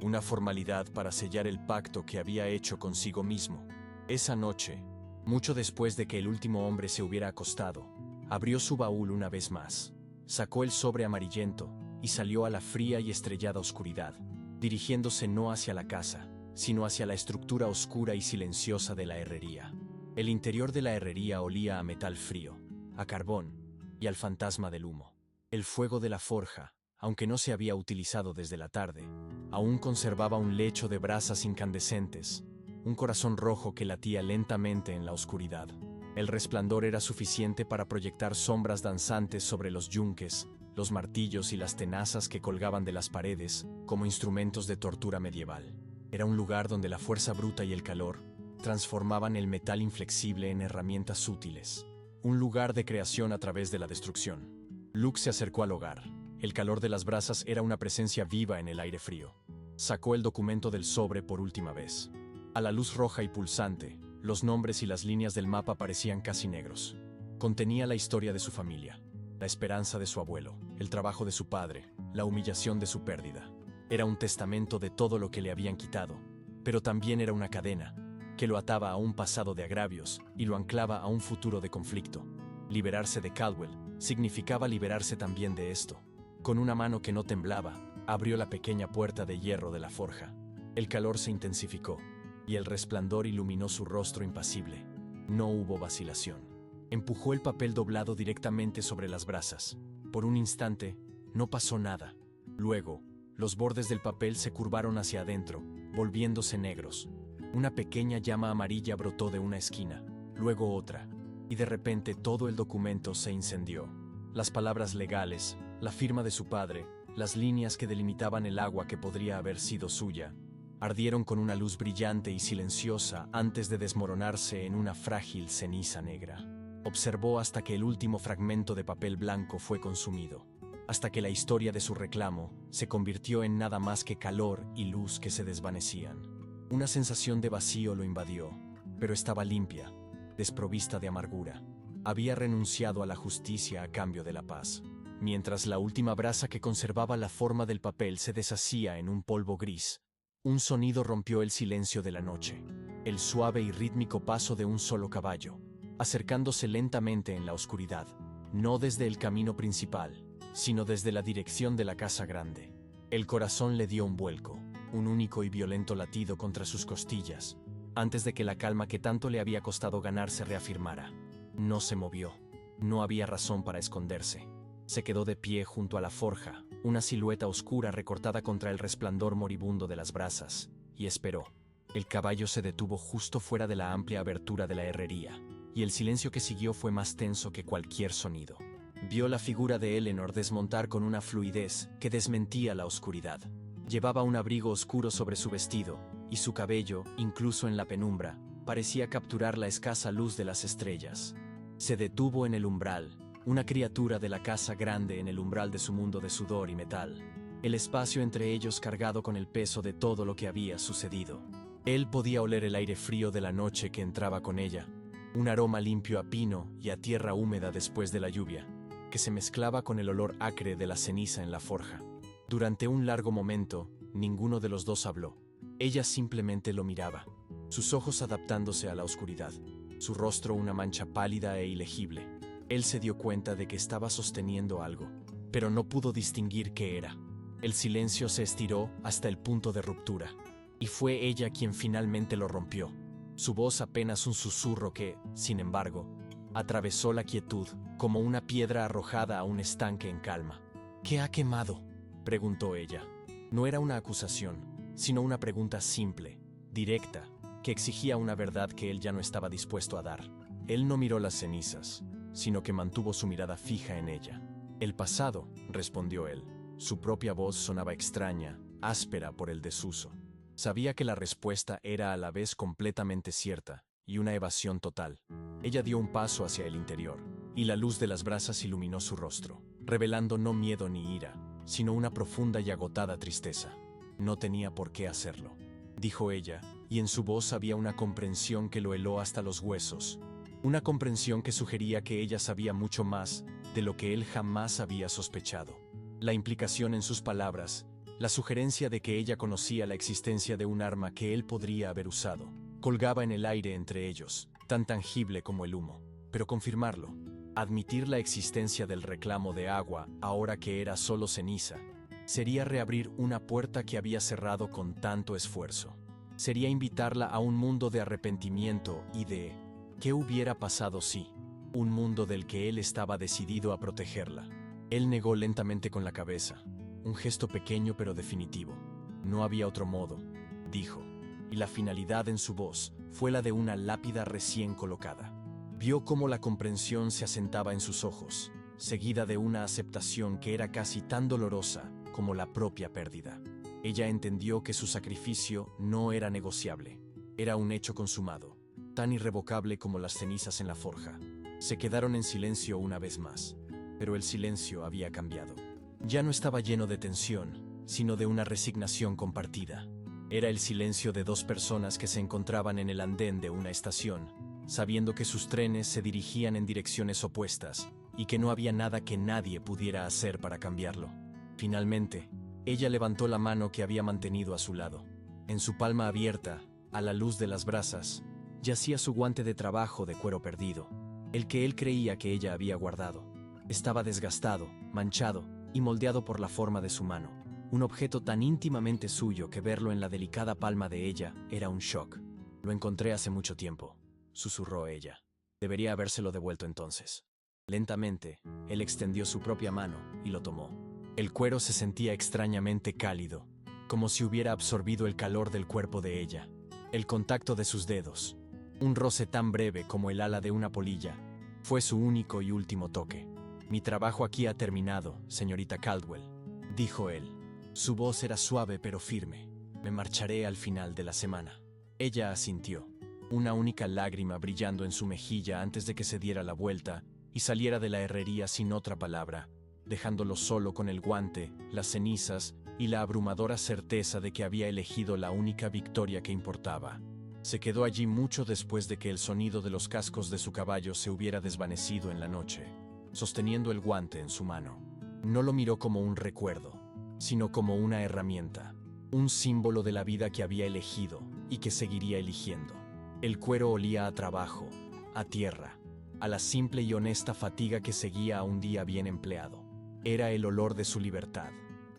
Speaker 1: una formalidad para sellar el pacto que había hecho consigo mismo. Esa noche, mucho después de que el último hombre se hubiera acostado, abrió su baúl una vez más, sacó el sobre amarillento y salió a la fría y estrellada oscuridad, dirigiéndose no hacia la casa, sino hacia la estructura oscura y silenciosa de la herrería. El interior de la herrería olía a metal frío, a carbón y al fantasma del humo. El fuego de la forja, aunque no se había utilizado desde la tarde, aún conservaba un lecho de brasas incandescentes, un corazón rojo que latía lentamente en la oscuridad. El resplandor era suficiente para proyectar sombras danzantes sobre los yunques, los martillos y las tenazas que colgaban de las paredes como instrumentos de tortura medieval. Era un lugar donde la fuerza bruta y el calor transformaban el metal inflexible en herramientas útiles. Un lugar de creación a través de la destrucción. Luke se acercó al hogar. El calor de las brasas era una presencia viva en el aire frío. Sacó el documento del sobre por última vez. A la luz roja y pulsante, los nombres y las líneas del mapa parecían casi negros. Contenía la historia de su familia, la esperanza de su abuelo, el trabajo de su padre, la humillación de su pérdida. Era un testamento de todo lo que le habían quitado, pero también era una cadena que lo ataba a un pasado de agravios y lo anclaba a un futuro de conflicto. Liberarse de Caldwell significaba liberarse también de esto. Con una mano que no temblaba, abrió la pequeña puerta de hierro de la forja. El calor se intensificó, y el resplandor iluminó su rostro impasible. No hubo vacilación. Empujó el papel doblado directamente sobre las brasas. Por un instante, no pasó nada. Luego, los bordes del papel se curvaron hacia adentro, volviéndose negros. Una pequeña llama amarilla brotó de una esquina, luego otra, y de repente todo el documento se incendió. Las palabras legales, la firma de su padre, las líneas que delimitaban el agua que podría haber sido suya, ardieron con una luz brillante y silenciosa antes de desmoronarse en una frágil ceniza negra. Observó hasta que el último fragmento de papel blanco fue consumido, hasta que la historia de su reclamo se convirtió en nada más que calor y luz que se desvanecían. Una sensación de vacío lo invadió, pero estaba limpia, desprovista de amargura. Había renunciado a la justicia a cambio de la paz. Mientras la última brasa que conservaba la forma del papel se deshacía en un polvo gris, un sonido rompió el silencio de la noche, el suave y rítmico paso de un solo caballo, acercándose lentamente en la oscuridad, no desde el camino principal, sino desde la dirección de la casa grande. El corazón le dio un vuelco, un único y violento latido contra sus costillas, antes de que la calma que tanto le había costado ganar se reafirmara. No se movió. No había razón para esconderse. Se quedó de pie junto a la forja, una silueta oscura recortada contra el resplandor moribundo de las brasas, y esperó. El caballo se detuvo justo fuera de la amplia abertura de la herrería, y el silencio que siguió fue más tenso que cualquier sonido. Vio la figura de Eleanor desmontar con una fluidez que desmentía la oscuridad. Llevaba un abrigo oscuro sobre su vestido, y su cabello, incluso en la penumbra, parecía capturar la escasa luz de las estrellas. Se detuvo en el umbral, una criatura de la casa grande en el umbral de su mundo de sudor y metal, el espacio entre ellos cargado con el peso de todo lo que había sucedido. Él podía oler el aire frío de la noche que entraba con ella, un aroma limpio a pino y a tierra húmeda después de la lluvia, que se mezclaba con el olor acre de la ceniza en la forja. Durante un largo momento, ninguno de los dos habló. Ella simplemente lo miraba, sus ojos adaptándose a la oscuridad, su rostro una mancha pálida e ilegible. Él se dio cuenta de que estaba sosteniendo algo, pero no pudo distinguir qué era. El silencio se estiró hasta el punto de ruptura, y fue ella quien finalmente lo rompió. Su voz apenas un susurro que, sin embargo, atravesó la quietud como una piedra arrojada a un estanque en calma. ¿Qué ha quemado?, preguntó ella. No era una acusación, sino una pregunta simple, directa, que exigía una verdad que él ya no estaba dispuesto a dar. Él no miró las cenizas, sino que mantuvo su mirada fija en ella. El pasado, respondió él. Su propia voz sonaba extraña, áspera por el desuso. Sabía que la respuesta era a la vez completamente cierta y una evasión total. Ella dio un paso hacia el interior, y la luz de las brasas iluminó su rostro, revelando no miedo ni ira, sino una profunda y agotada tristeza. No tenía por qué hacerlo, dijo ella, y en su voz había una comprensión que lo heló hasta los huesos. Una comprensión que sugería que ella sabía mucho más de lo que él jamás había sospechado. La implicación en sus palabras, la sugerencia de que ella conocía la existencia de un arma que él podría haber usado, colgaba en el aire entre ellos, tan tangible como el humo. Pero confirmarlo, admitir la existencia del reclamo de agua, ahora que era solo ceniza, sería reabrir una puerta que había cerrado con tanto esfuerzo. Sería invitarla a un mundo de arrepentimiento y de ¿qué hubiera pasado si? Un mundo del que él estaba decidido a protegerla. Él negó lentamente con la cabeza, un gesto pequeño pero definitivo. No había otro modo, dijo, y la finalidad en su voz fue la de una lápida recién colocada. Vio cómo la comprensión se asentaba en sus ojos, seguida de una aceptación que era casi tan dolorosa como la propia pérdida. Ella entendió que su sacrificio no era negociable, era un hecho consumado, tan irrevocable como las cenizas en la forja. Se quedaron en silencio una vez más, pero el silencio había cambiado. Ya no estaba lleno de tensión, sino de una resignación compartida. Era el silencio de dos personas que se encontraban en el andén de una estación, sabiendo que sus trenes se dirigían en direcciones opuestas y que no había nada que nadie pudiera hacer para cambiarlo. Finalmente, ella levantó la mano que había mantenido a su lado. En su palma abierta, a la luz de las brasas, yacía su guante de trabajo de cuero perdido, el que él creía que ella había guardado. Estaba desgastado, manchado y moldeado por la forma de su mano, un objeto tan íntimamente suyo que verlo en la delicada palma de ella era un shock. Lo encontré hace mucho tiempo, susurró ella. Debería habérselo devuelto entonces. Lentamente, él extendió su propia mano y lo tomó. El cuero se sentía extrañamente cálido, como si hubiera absorbido el calor del cuerpo de ella. El contacto de sus dedos, un roce tan breve como el ala de una polilla, fue su único y último toque. Mi trabajo aquí ha terminado, señorita Caldwell, dijo él. Su voz era suave pero firme. Me marcharé al final de la semana. Ella asintió, una única lágrima brillando en su mejilla antes de que se diera la vuelta y saliera de la herrería sin otra palabra, dejándolo solo con el guante, las cenizas y la abrumadora certeza de que había elegido la única victoria que importaba. Se quedó allí mucho después de que el sonido de los cascos de su caballo se hubiera desvanecido en la noche, sosteniendo el guante en su mano. No lo miró como un recuerdo, sino como una herramienta, un símbolo de la vida que había elegido y que seguiría eligiendo. El cuero olía a trabajo, a tierra, a la simple y honesta fatiga que seguía a un día bien empleado. Era el olor de su libertad.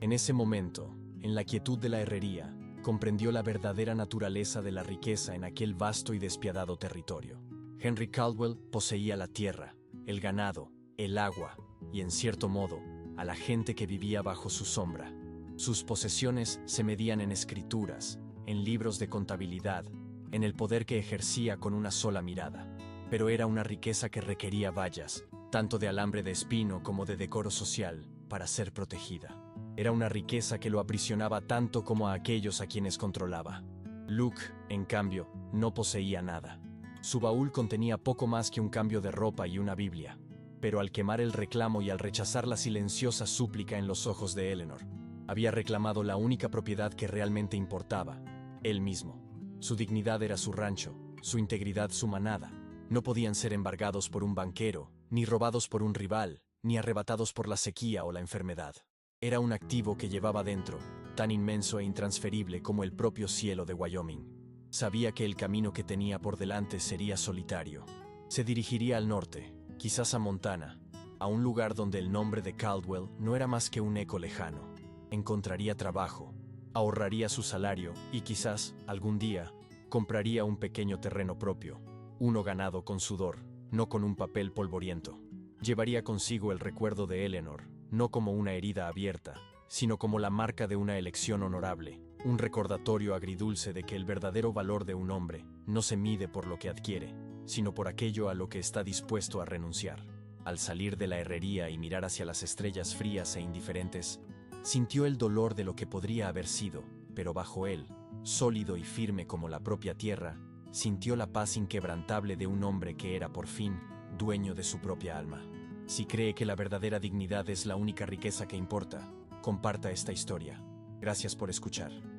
Speaker 1: En ese momento, en la quietud de la herrería, comprendió la verdadera naturaleza de la riqueza en aquel vasto y despiadado territorio. Henry Caldwell poseía la tierra, el ganado, el agua y, en cierto modo, a la gente que vivía bajo su sombra. Sus posesiones se medían en escrituras, en libros de contabilidad, en el poder que ejercía con una sola mirada. Pero era una riqueza que requería vallas, tanto de alambre de espino como de decoro social, para ser protegida. Era una riqueza que lo aprisionaba tanto como a aquellos a quienes controlaba. Luke, en cambio, no poseía nada. Su baúl contenía poco más que un cambio de ropa y una Biblia. Pero al quemar el reclamo y al rechazar la silenciosa súplica en los ojos de Eleanor, había reclamado la única propiedad que realmente importaba, él mismo. Su dignidad era su rancho, su integridad su manada. No podían ser embargados por un banquero, ni robados por un rival, ni arrebatados por la sequía o la enfermedad. Era un activo que llevaba dentro, tan inmenso e intransferible como el propio cielo de Wyoming. Sabía que el camino que tenía por delante sería solitario. Se dirigiría al norte, quizás a Montana, a un lugar donde el nombre de Caldwell no era más que un eco lejano. Encontraría trabajo, ahorraría su salario y quizás, algún día, compraría un pequeño terreno propio, uno ganado con sudor, no con un papel polvoriento. Llevaría consigo el recuerdo de Eleanor, no como una herida abierta, sino como la marca de una elección honorable, un recordatorio agridulce de que el verdadero valor de un hombre no se mide por lo que adquiere, sino por aquello a lo que está dispuesto a renunciar. Al salir de la herrería y mirar hacia las estrellas frías e indiferentes, sintió el dolor de lo que podría haber sido, pero bajo él, sólido y firme como la propia tierra, sintió la paz inquebrantable de un hombre que era por fin dueño de su propia alma. Si cree que la verdadera dignidad es la única riqueza que importa, comparta esta historia. Gracias por escuchar.